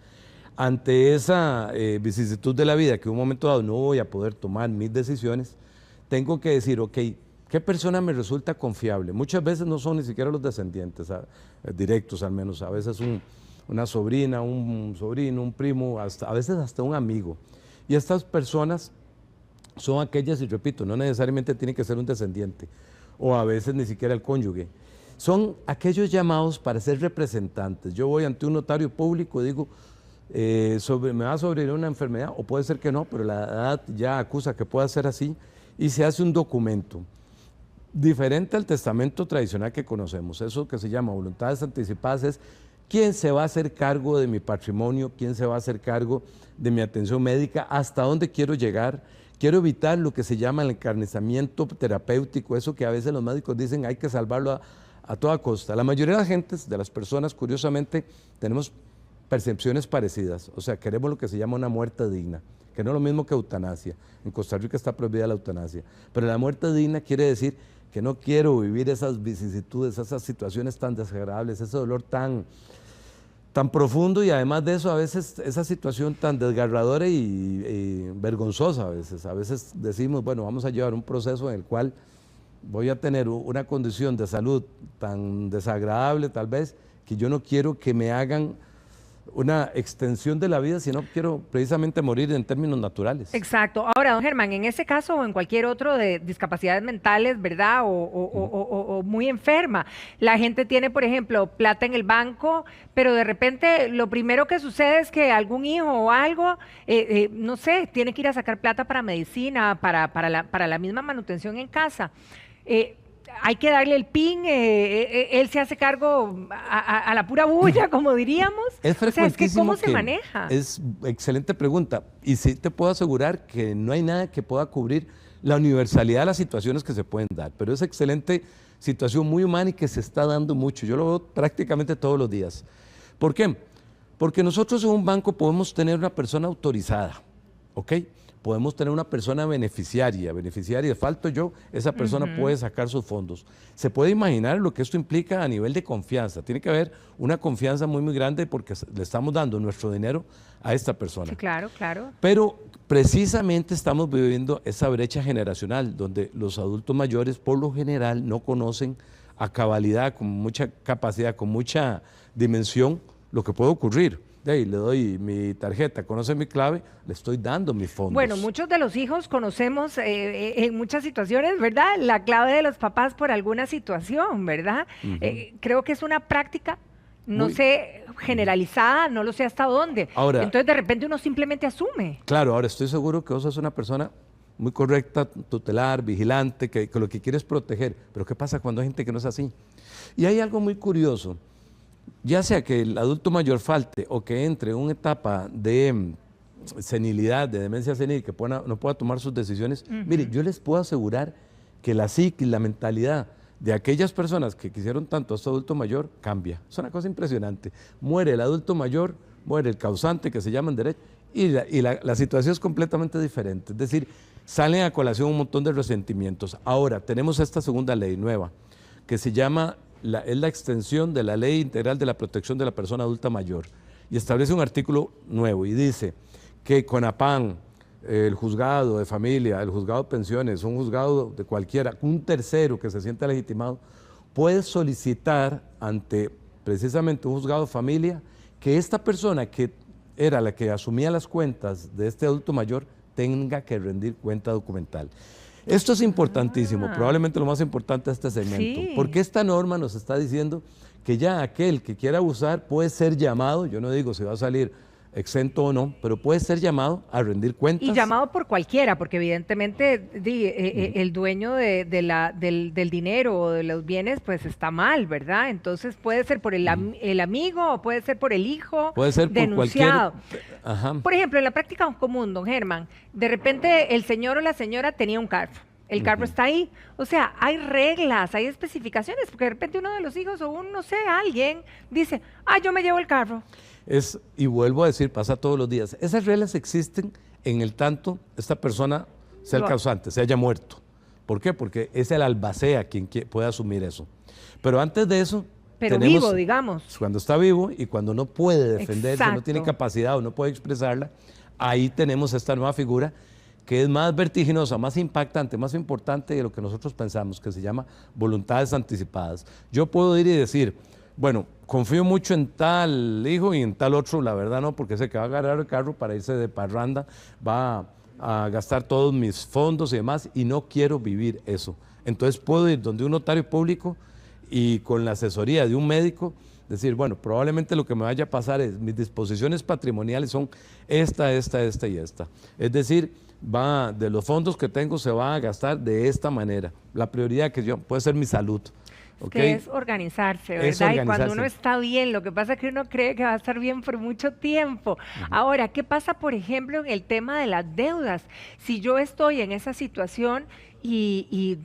Ante esa vicisitud de la vida, que en un momento dado no voy a poder tomar mis decisiones, tengo que decir, ok, ¿qué persona me resulta confiable? Muchas veces no son ni siquiera los descendientes, directos al menos, a veces una sobrina, un sobrino, un primo, a veces hasta un amigo. Y estas personas son aquellas, y repito, no necesariamente tiene que ser un descendiente, o a veces ni siquiera el cónyuge. Son aquellos llamados para ser representantes. Yo voy ante un notario público y digo, me va a sobrevivir una enfermedad, o puede ser que no, pero la edad ya acusa que pueda ser así, y se hace un documento. Diferente al testamento tradicional que conocemos, eso que se llama voluntades anticipadas es quién se va a hacer cargo de mi patrimonio, quién se va a hacer cargo de mi atención médica, hasta dónde quiero llegar. Quiero evitar lo que se llama el encarnizamiento terapéutico, eso que a veces los médicos dicen hay que salvarlo a toda costa. La mayoría de la gente, de las personas, curiosamente, tenemos percepciones parecidas, o sea, queremos lo que se llama una muerte digna, que no es lo mismo que eutanasia. En Costa Rica está prohibida la eutanasia, pero la muerte digna quiere decir que no quiero vivir esas vicisitudes, esas situaciones tan desagradables, ese dolor tan profundo, y además de eso a veces esa situación tan desgarradora y vergonzosa a veces. A veces decimos, bueno, vamos a llevar un proceso en el cual voy a tener una condición de salud tan desagradable tal vez, que yo no quiero que me hagan una extensión de la vida, sino quiero precisamente morir en términos naturales. Exacto. Ahora, don Germán, en ese caso o en cualquier otro de discapacidades mentales, ¿verdad? O muy enferma, la gente tiene, por ejemplo, plata en el banco, pero de repente lo primero que sucede es que algún hijo o algo, no sé, tiene que ir a sacar plata para medicina, para la misma manutención en casa. Hay que darle el PIN, él se hace cargo a la pura bulla, como diríamos. Es frecuentísimo. O sea, es que ¿cómo se maneja? Es excelente pregunta, y sí te puedo asegurar que no hay nada que pueda cubrir la universalidad de las situaciones que se pueden dar, pero es excelente situación muy humana y que se está dando mucho. Yo lo veo prácticamente todos los días. ¿Por qué? Porque nosotros en un banco podemos tener una persona autorizada, ¿ok? Podemos tener una persona beneficiaria, falto yo, esa persona puede sacar sus fondos. Se puede imaginar lo que esto implica a nivel de confianza. Tiene que haber una confianza muy, muy grande porque le estamos dando nuestro dinero a esta persona. Sí, claro, claro. Pero precisamente estamos viviendo esa brecha generacional donde los adultos mayores por lo general no conocen a cabalidad, con mucha capacidad, con mucha dimensión, lo que puede ocurrir. De ahí le doy mi tarjeta, conoce mi clave, le estoy dando mis fondos. Bueno, muchos de los hijos conocemos en muchas situaciones, ¿verdad? La clave de los papás por alguna situación, ¿verdad? Creo que es una práctica, no sé, generalizada, no lo sé hasta dónde. Ahora, entonces de repente uno simplemente asume. Claro, ahora estoy seguro que vos sos una persona muy correcta, tutelar, vigilante, que lo que quiere es proteger. Pero ¿qué pasa cuando hay gente que no es así? Y hay algo muy curioso. Ya sea que el adulto mayor falte o que entre en una etapa de senilidad, de demencia senil, que no pueda tomar sus decisiones, mire, yo les puedo asegurar que la psiquis, la mentalidad de aquellas personas que quisieron tanto a este adulto mayor cambia. Es una cosa impresionante. Muere el adulto mayor, muere el causante, que se llama en derecho, y la situación es completamente diferente. Es decir, salen a colación un montón de resentimientos. Ahora, tenemos esta segunda ley nueva, que se llama... es la extensión de la Ley Integral de la Protección de la Persona Adulta Mayor, y establece un artículo nuevo y dice que CONAPAN, el juzgado de familia, el juzgado de pensiones, un juzgado de cualquiera, un tercero que se sienta legitimado, puede solicitar ante precisamente un juzgado de familia que esta persona que era la que asumía las cuentas de este adulto mayor tenga que rendir cuenta documental. Esto es importantísimo, probablemente lo más importante de este segmento, porque esta norma nos está diciendo que ya aquel que quiera abusar puede ser llamado, yo no digo si va a salir exento o no, pero puede ser llamado a rendir cuentas. Y llamado por cualquiera, porque evidentemente el dueño del dinero o de los bienes pues está mal, ¿verdad? Entonces puede ser por el amigo o puede ser por el hijo puede ser denunciado. Por cualquier... Ajá. Por ejemplo, en la práctica común, don Germán, de repente el señor o la señora tenía un carro. el carro está ahí. O sea, hay reglas, hay especificaciones, porque de repente uno de los hijos o no sé, alguien dice, yo me llevo el carro. Y vuelvo a decir, pasa todos los días. Esas reglas existen en el tanto esta persona sea el causante, se haya muerto. ¿Por qué? Porque es el albacea quien puede asumir eso. Pero antes de eso, pero vivo, digamos. Cuando está vivo y cuando no puede defenderse, no tiene capacidad o no puede expresarla, ahí tenemos esta nueva figura que es más vertiginosa, más impactante, más importante de lo que nosotros pensamos, que se llama voluntades anticipadas. Yo puedo ir y decir, bueno, confío mucho en tal hijo y en tal otro, la verdad no, porque sé que va a agarrar el carro para irse de parranda, va a gastar todos mis fondos y demás, y no quiero vivir eso. Entonces puedo ir donde un notario público y con la asesoría de un médico, decir, bueno, probablemente lo que me vaya a pasar es, mis disposiciones patrimoniales son esta y esta. Es decir, de los fondos que tengo se va a gastar de esta manera. La prioridad que yo, puede ser mi salud. ¿Okay? Que es organizarse, ¿verdad? Y cuando uno está bien, lo que pasa es que uno cree que va a estar bien por mucho tiempo. Ahora, ¿qué pasa, por ejemplo, en el tema de las deudas? Si yo estoy en esa situación y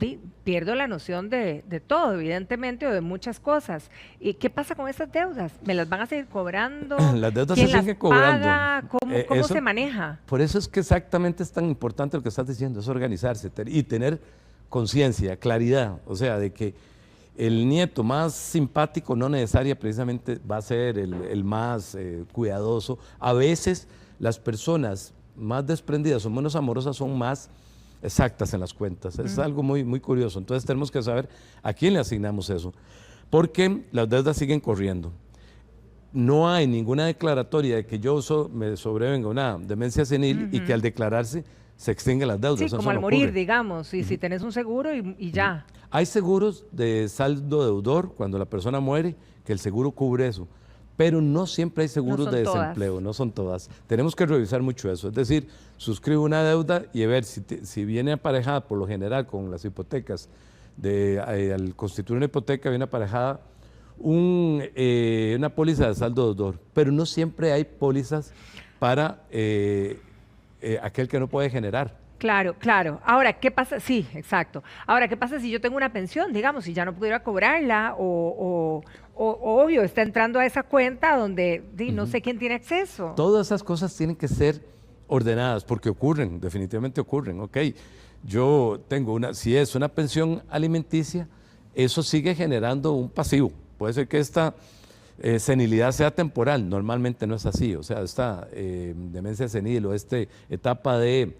pierdo la noción de todo, evidentemente, o de muchas cosas. ¿Y qué pasa con esas deudas? ¿Me las van a seguir cobrando? Las deudas se siguen cobrando. ¿Cómo se maneja? Por eso es que exactamente es tan importante lo que estás diciendo, es organizarse y tener conciencia, claridad, o sea, de que el nieto más simpático no necesariamente precisamente va a ser el más cuidadoso. A veces las personas más desprendidas o menos amorosas son más exactas en las cuentas. Es algo muy, muy curioso. Entonces tenemos que saber a quién le asignamos eso. Porque las deudas siguen corriendo. No hay ninguna declaratoria de que yo me sobrevenga una demencia senil y que al declararse se extinguen las deudas. Sí, eso como al no morir, ocurre. Digamos, y si tenés un seguro y ya. Hay seguros de saldo deudor cuando la persona muere, que el seguro cubre eso, pero no siempre hay seguros de desempleo, no son todas. Tenemos que revisar mucho eso, es decir, suscribo una deuda y ver si viene aparejada por lo general con las hipotecas, al constituir una hipoteca viene aparejada una póliza de saldo deudor, pero no siempre hay pólizas para aquel que no puede generar. Claro. Ahora, ¿qué pasa? Sí, exacto. Ahora, ¿qué pasa si yo tengo una pensión, digamos, si ya no pudiera cobrarla o obvio, está entrando a esa cuenta donde no sé quién tiene acceso? Todas esas cosas tienen que ser ordenadas porque ocurren, definitivamente ocurren, ¿ok? Yo tengo si es una pensión alimenticia, eso sigue generando un pasivo. Puede ser que esta senilidad sea temporal, normalmente no es así, o sea, esta demencia senil o esta etapa de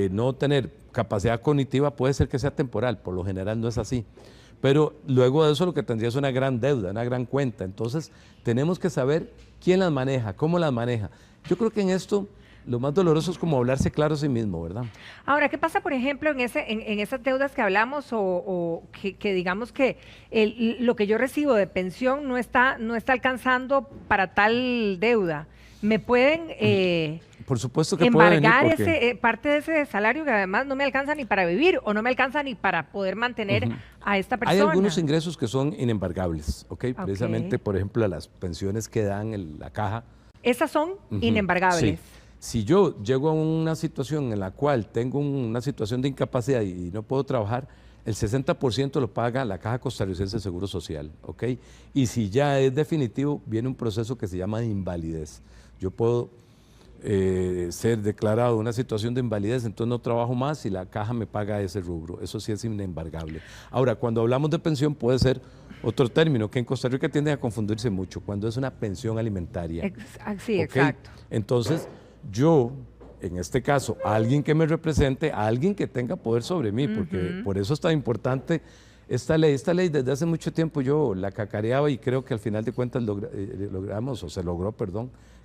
no tener capacidad cognitiva puede ser que sea temporal, por lo general no es así. Pero luego de eso lo que tendría es una gran deuda, una gran cuenta. Entonces tenemos que saber quién las maneja, cómo las maneja. Yo creo que en esto lo más doloroso es como hablarse claro a sí mismo, ¿verdad? Ahora, ¿qué pasa, por ejemplo, en esas deudas que hablamos o que digamos que lo que yo recibo de pensión no está venir para tal deuda? ¿Me pueden por supuesto que embargar parte de ese salario que además no me alcanza ni para vivir o no me alcanza ni para poder mantener a esta persona? Hay algunos ingresos que son inembargables, ¿ok? Precisamente, por ejemplo, las pensiones que dan la caja. Esas son inembargables. Sí. Si yo llego a una situación en la cual tengo una situación de incapacidad y no puedo trabajar, el 60% lo paga la Caja Costarricense de Seguro Social, ¿ok? Y si ya es definitivo, viene un proceso que se llama invalidez. Yo puedo ser declarado una situación de invalidez, entonces no trabajo más y la caja me paga ese rubro. Eso sí es inembargable. Ahora, cuando hablamos de pensión puede ser otro término que en Costa Rica tiende a confundirse mucho, cuando es una pensión alimentaria. Sí, ¿okay? Exacto. Entonces, yo, en este caso, alguien que me represente, alguien que tenga poder sobre mí, porque por eso es tan importante esta ley. Esta ley desde hace mucho tiempo yo la cacareaba y creo que al final de cuentas se logró,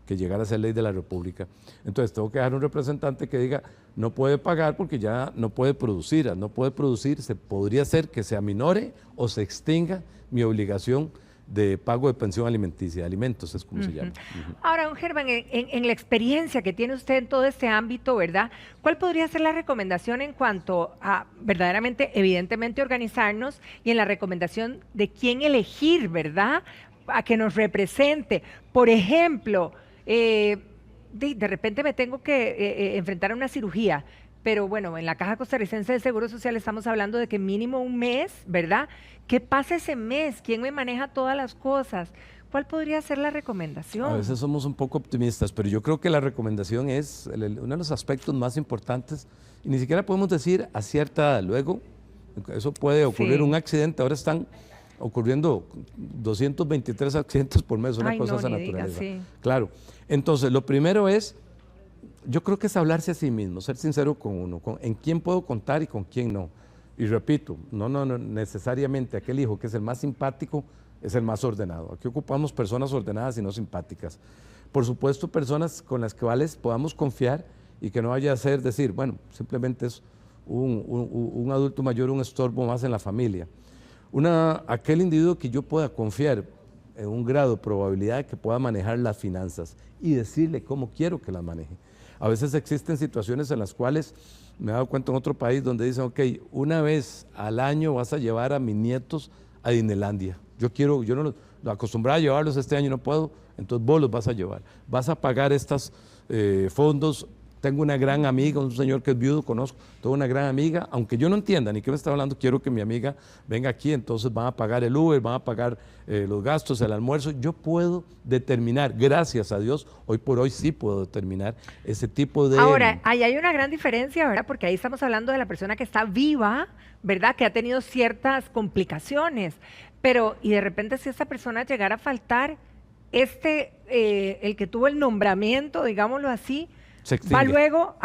que llegara a ser ley de la República. Entonces tengo que dejar un representante que diga, no puede pagar porque ya no puede producir. Al no puede producir, se podría hacer que se aminore o se extinga mi obligación de pago de pensión alimenticia, alimentos es como se llama. Ahora, don Germán, en la experiencia que tiene usted en todo este ámbito, ¿verdad? ¿Cuál podría ser la recomendación en cuanto a verdaderamente, evidentemente, organizarnos y en la recomendación de quién elegir, ¿verdad? A que nos represente. Por ejemplo, de repente me tengo que enfrentar a una cirugía. pero bueno, en la Caja Costarricense de Seguro Social estamos hablando de que mínimo un mes, ¿verdad? ¿Qué pasa ese mes? ¿Quién me maneja todas las cosas? ¿Cuál podría ser la recomendación? A veces somos un poco optimistas, pero yo creo que la recomendación es uno de los aspectos más importantes, y ni siquiera podemos decir a cierta edad. Luego, eso puede ocurrir, un accidente, ahora están ocurriendo 223 accidentes por mes, una cosa de esa naturaleza. Claro, entonces lo primero es, yo creo que es hablarse a sí mismo, ser sincero con uno, en quién puedo contar y con quién no. Y repito, no necesariamente aquel hijo que es el más simpático es el más ordenado. Aquí ocupamos personas ordenadas y no simpáticas. Por supuesto, personas con las cuales podamos confiar y que no vaya a ser decir, bueno, simplemente es un adulto mayor, un estorbo más en la familia. Aquel individuo que yo pueda confiar en un grado de probabilidad de que pueda manejar las finanzas y decirle cómo quiero que las maneje. A veces existen situaciones en las cuales, me he dado cuenta en otro país, donde dicen, ok, una vez al año vas a llevar a mis nietos a Disneylandia. Yo no lo acostumbraba a llevarlos este año, no puedo, entonces vos los vas a llevar. Vas a pagar estos fondos. Tengo una gran amiga, un señor que es viudo, conozco, tengo una gran amiga, aunque yo no entienda ni qué me está hablando, quiero que mi amiga venga aquí, entonces van a pagar el Uber, van a pagar los gastos, el almuerzo. Yo puedo determinar, gracias a Dios, hoy por hoy sí puedo determinar ese tipo de... Ahora, ahí hay una gran diferencia, ¿verdad? Porque ahí estamos hablando de la persona que está viva, ¿verdad? Que ha tenido ciertas complicaciones, pero, y de repente si esta persona llegara a faltar, el que tuvo el nombramiento, digámoslo así, va luego,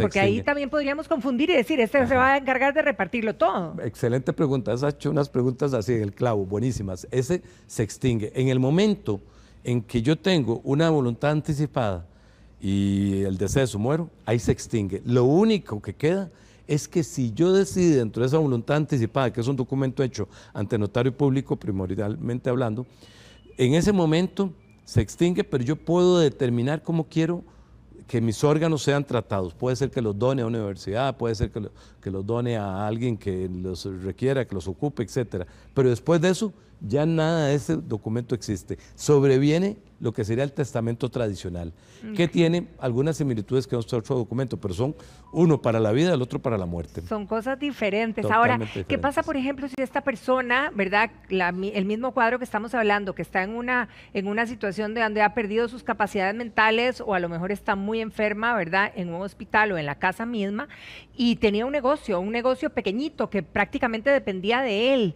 porque ahí también podríamos confundir y decir, se va a encargar de repartirlo todo. Excelente pregunta, has hecho unas preguntas así en el clavo, buenísimas. Ese se extingue. En el momento en que yo tengo una voluntad anticipada y el deceso, muero, ahí se extingue. Lo único que queda es que si yo decido dentro de esa voluntad anticipada, que es un documento hecho ante notario público primordialmente hablando, en ese momento se extingue, pero yo puedo determinar cómo quiero que mis órganos sean tratados. Puede ser que los done a una universidad, puede ser que los done a alguien que los requiera, que los ocupe, etcétera. Pero después de eso, ya nada de ese documento existe. Sobreviene lo que sería el testamento tradicional, que tiene algunas similitudes que otro documento, pero son uno para la vida, el otro para la muerte. Son cosas diferentes. Totalmente Ahora, diferentes. ¿qué pasa, por ejemplo, si esta persona, ¿verdad? El mismo cuadro que estamos hablando, que está en una situación de donde ha perdido sus capacidades mentales o a lo mejor está muy enferma, ¿verdad? En un hospital o en la casa misma, y tenía un negocio pequeñito que prácticamente dependía de él.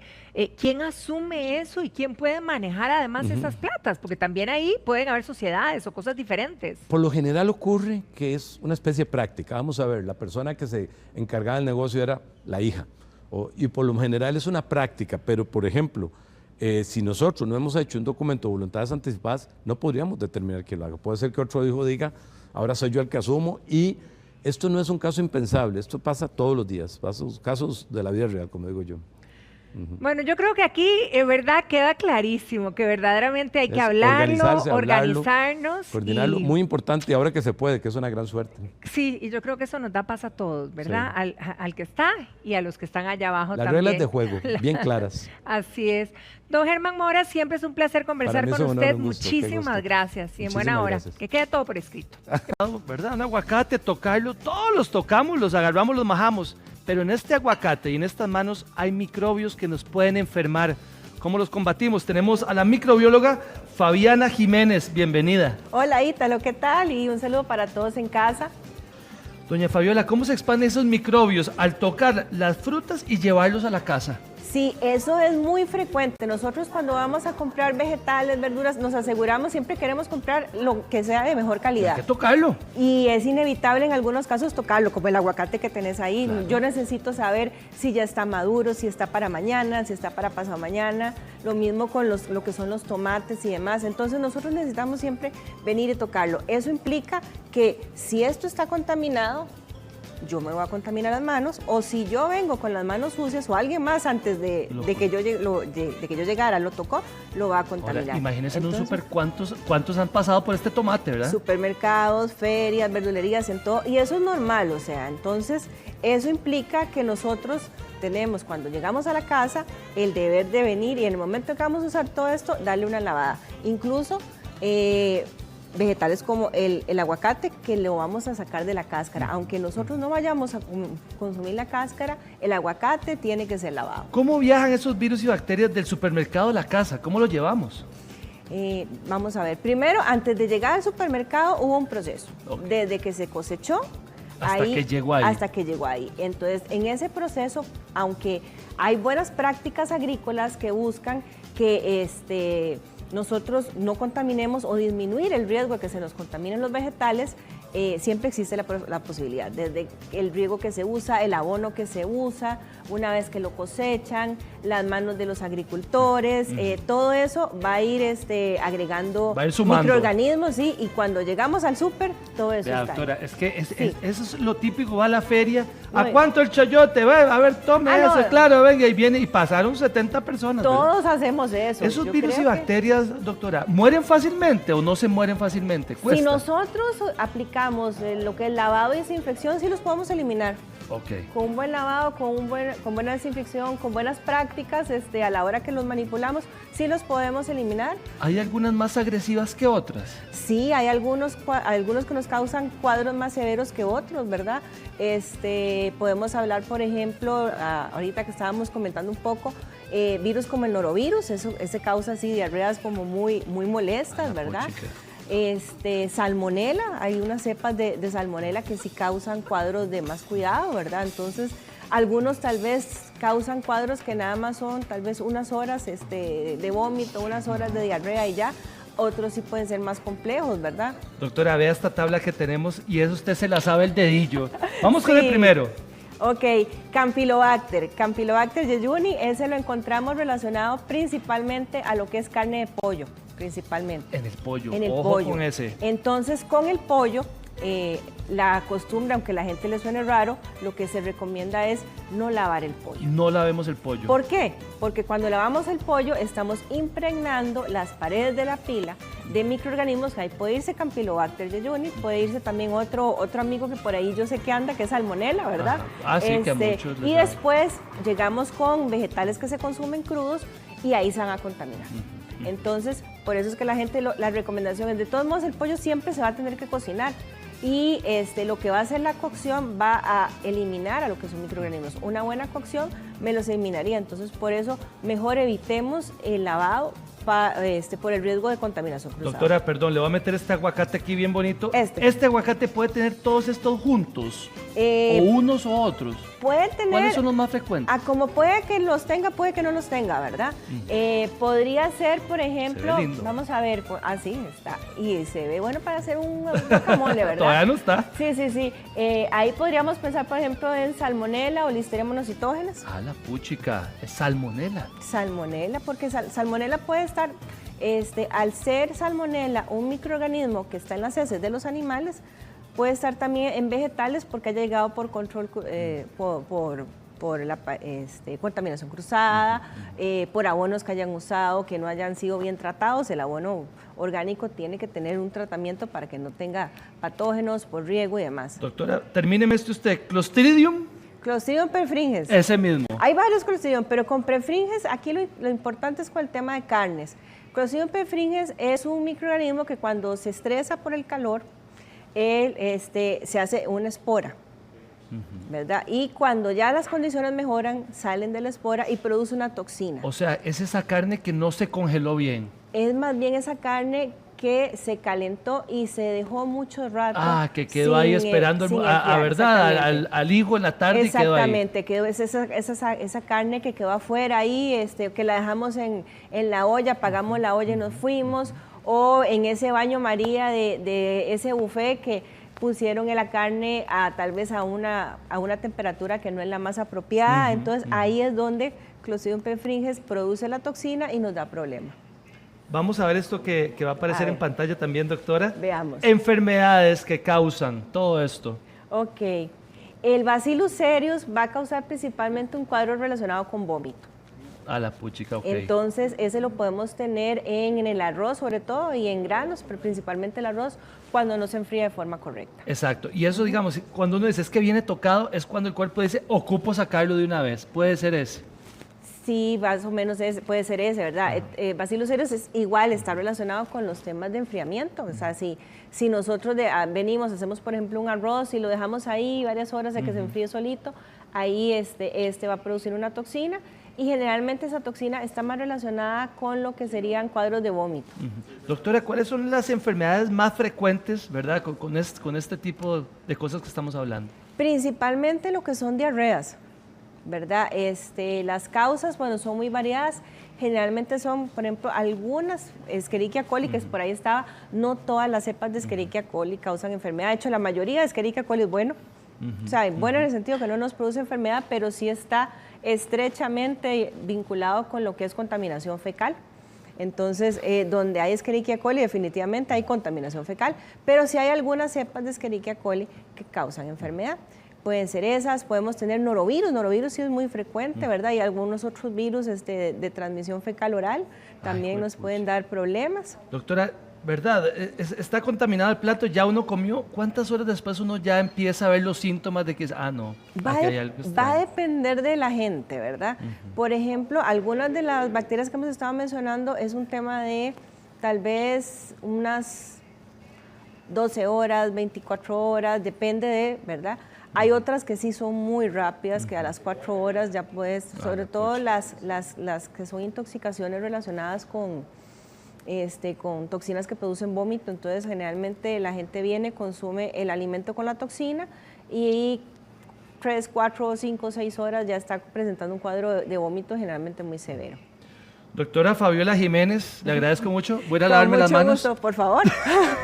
¿Quién asume eso y quién puede manejar además esas platas? Porque también ahí pueden haber sociedades o cosas diferentes. Por lo general ocurre que es una especie de práctica. Vamos a ver, la persona que se encargaba del negocio era la hija, y por lo general es una práctica, pero por ejemplo, si nosotros no hemos hecho un documento de voluntades anticipadas, no podríamos determinar quién lo haga. Puede ser que otro hijo diga, ahora soy yo el que asumo, y esto no es un caso impensable, esto pasa todos los días, pasa casos de la vida real, como digo yo. Bueno, yo creo que aquí, en verdad, queda clarísimo que verdaderamente hay que hablarlo, organizarnos. Coordinarlo, muy importante, y ahora que se puede, que es una gran suerte. Sí, y yo creo que eso nos da paz a todos, ¿verdad? Sí. Al que está y a los que están allá abajo Las también. Las reglas de juego, bien claras. Así es. Don Germán Mora, siempre es un placer conversar con usted. Muchísimas gracias y en buena hora. Gracias. Que quede todo por escrito. ¿Verdad? Un aguacate, tocarlo, todos los tocamos, los agarramos, los majamos. Pero en este aguacate y en estas manos hay microbios que nos pueden enfermar. ¿Cómo los combatimos? Tenemos a la microbióloga Fabiana Jiménez. Bienvenida. Hola Ítalo, ¿qué tal? Y un saludo para todos en casa. Doña Fabiola, ¿cómo se expanden esos microbios al tocar las frutas y llevarlos a la casa? Sí, eso es muy frecuente. Nosotros cuando vamos a comprar vegetales, verduras, nos aseguramos, siempre queremos comprar lo que sea de mejor calidad. Hay que tocarlo. Y es inevitable en algunos casos tocarlo, como el aguacate que tenés ahí. Claro. Yo necesito saber si ya está maduro, si está para mañana, si está para pasado mañana. Lo mismo con lo que son los tomates y demás. Entonces nosotros necesitamos siempre venir y tocarlo. Eso implica que si esto está contaminado, yo me voy a contaminar las manos, o si yo vengo con las manos sucias o alguien más antes de que yo llegara lo tocó, lo va a contaminar. Ahora, imagínense en un súper cuántos han pasado por este tomate, ¿verdad? Supermercados, ferias, verdulerías, en todo, y eso es normal, o sea, entonces eso implica que nosotros tenemos, cuando llegamos a la casa, el deber de venir y en el momento que vamos a usar todo esto, darle una lavada. Incluso vegetales como el aguacate, que lo vamos a sacar de la cáscara. Aunque nosotros no vayamos a consumir la cáscara, el aguacate tiene que ser lavado. ¿Cómo viajan esos virus y bacterias del supermercado a la casa? ¿Cómo los llevamos? Vamos a ver, primero, antes de llegar al supermercado hubo un proceso, desde que se cosechó hasta que llegó ahí. Hasta que llegó ahí. Entonces, en ese proceso, aunque hay buenas prácticas agrícolas que buscan que nosotros no contaminemos o disminuir el riesgo de que se nos contaminen los vegetales, siempre existe la posibilidad, desde el riego que se usa, el abono que se usa, una vez que lo cosechan, las manos de los agricultores, todo eso va a ir agregando microorganismos, ¿sí? Y cuando llegamos al súper, todo eso está doctora, ahí. es que eso es lo típico, va a la feria, ¿a cuánto el chayote? A ver, tome ese, claro, venga, y viene, y pasaron 70 personas. Todos hacemos eso. ¿Esos virus y bacterias, doctora, mueren fácilmente o no se mueren fácilmente? ¿Cuesta? Si nosotros aplicamos lo que es lavado y desinfección, sí los podemos eliminar. Con un buen lavado, con buena desinfección, con buenas prácticas, a la hora que los manipulamos, sí los podemos eliminar. ¿Hay algunas más agresivas que otras? Sí, hay algunos que nos causan cuadros más severos que otros, ¿verdad? Podemos hablar, por ejemplo, ahorita que estábamos comentando un poco, virus como el norovirus, ese causa así diarreas como muy molestas, ¿verdad? Salmonela, hay unas cepas de salmonela que sí causan cuadros de más cuidado, ¿verdad? Entonces, algunos tal vez causan cuadros que nada más son tal vez unas horas de vómito, unas horas de diarrea y ya. Otros sí pueden ser más complejos, ¿verdad? Doctora, vea esta tabla que tenemos y eso usted se la sabe el dedillo. Vamos con el primero. Ok, Campylobacter jejuni, ese lo encontramos relacionado principalmente a lo que es carne de pollo, principalmente. En el pollo, ojo pollo. Con ese. Entonces, con el pollo, la costumbre, aunque a la gente le suene raro, lo que se recomienda es no lavar el pollo. No lavemos el pollo. ¿Por qué? Porque cuando lavamos el pollo estamos impregnando las paredes de la pila de microorganismos. Ahí puede irse Campylobacter jejuni, puede irse también otro amigo que por ahí yo sé que anda, que es Salmonella, ¿verdad? Sí, que a muchos y después llegamos con vegetales que se consumen crudos y ahí se van a contaminar. Entonces, por eso es que la gente, la recomendación es, de todos modos, el pollo siempre se va a tener que cocinar. Y lo que va a hacer la cocción va a eliminar a lo que son microorganismos. Una buena cocción me los eliminaría, entonces por eso mejor evitemos el lavado por el riesgo de contaminación cruzada. Doctora, perdón, le voy a meter este aguacate aquí bien bonito. Este aguacate puede tener todos estos juntos, o unos o otros. Puede tener. ¿Cuáles son los más frecuentes? Como puede que los tenga, puede que no los tenga, ¿verdad? Podría ser, por ejemplo, vamos a ver, así está, y se ve bueno para hacer un guacamole, ¿verdad? Todavía no está. Sí. Ahí podríamos pensar, por ejemplo, en Salmonella o Listeria monocitógenes. La puchica, es Salmonella. Salmonella, porque Salmonella puede estar, al ser Salmonella un microorganismo que está en las heces de los animales, puede estar también en vegetales porque haya llegado por control, por la contaminación cruzada, por abonos que hayan usado, que no hayan sido bien tratados. El abono orgánico tiene que tener un tratamiento para que no tenga patógenos por riego y demás. Doctora, termíneme usted, Clostridium. Clostridium perfringens. Ese mismo. Hay varios Clostridium, pero con perfringens aquí lo importante es con el tema de carnes. Clostridium perfringens es un microorganismo que cuando se estresa por el calor, se hace una espora, ¿verdad? Y cuando ya las condiciones mejoran, salen de la espora y produce una toxina. O sea, es esa carne que no se congeló bien. Es más bien esa carne que se calentó y se dejó mucho rato. Que quedó ahí esperando al higo en la tarde. Exactamente, quedó esa carne que quedó afuera ahí, que la dejamos en la olla, apagamos la olla y nos fuimos. O en ese baño María de ese buffet que pusieron la carne tal vez a una temperatura que no es la más apropiada. Entonces ahí es donde Clostridium perfringens produce la toxina y nos da problema. Vamos a ver esto que va a aparecer en pantalla también, doctora. Veamos. Enfermedades que causan todo esto. Ok. El Bacillus cereus va a causar principalmente un cuadro relacionado con vómito. La puchica, ok. Entonces, ese lo podemos tener en el arroz, sobre todo, y en granos, pero principalmente el arroz, cuando no se enfría de forma correcta. Exacto. Y eso, digamos, cuando uno dice es que viene tocado, es cuando el cuerpo dice, ocupo sacarlo de una vez. ¿Puede ser ese? Sí, más o menos puede ser ese, ¿verdad? Bacillus cereus es igual, está relacionado con los temas de enfriamiento. O sea, si nosotros venimos, hacemos por ejemplo un arroz y lo dejamos ahí varias horas de que se enfríe solito, ahí este va a producir una toxina y generalmente esa toxina está más relacionada con lo que serían cuadros de vómito. Doctora, ¿cuáles son las enfermedades más frecuentes, verdad, con este tipo de cosas que estamos hablando? Principalmente lo que son diarreas, ¿verdad? Las causas, bueno, son muy variadas. Generalmente son, por ejemplo, algunas Escherichia coli, que por ahí estaba, no todas las cepas de Escherichia coli causan enfermedad. De hecho, la mayoría de Escherichia coli es bueno. O sea, bueno en el sentido que no nos produce enfermedad, pero sí está estrechamente vinculado con lo que es contaminación fecal. Entonces, donde hay Escherichia coli, definitivamente hay contaminación fecal, pero sí hay algunas cepas de Escherichia coli que causan enfermedad. Pueden ser esas, podemos tener norovirus sí es muy frecuente, ¿verdad? Y algunos otros virus de transmisión fecal oral también nos pueden dar problemas. Doctora, ¿verdad? Está contaminado el plato, ya uno comió, ¿cuántas horas después uno ya empieza a ver los síntomas de que no? Va a depender de la gente, ¿verdad? Por ejemplo, algunas de las bacterias que hemos estado mencionando es un tema de tal vez unas 12 horas, 24 horas, depende de, ¿verdad? Hay otras que sí son muy rápidas, que a las 4 horas ya puedes, sobre todo las que son intoxicaciones relacionadas con toxinas que producen vómito. Entonces, generalmente la gente viene, consume el alimento con la toxina y 3, 4, 5, 6 horas ya está presentando un cuadro de vómito generalmente muy severo. Doctora Fabiola Jiménez, le agradezco mucho. Voy a lavarme las manos. Con mucho gusto, por favor.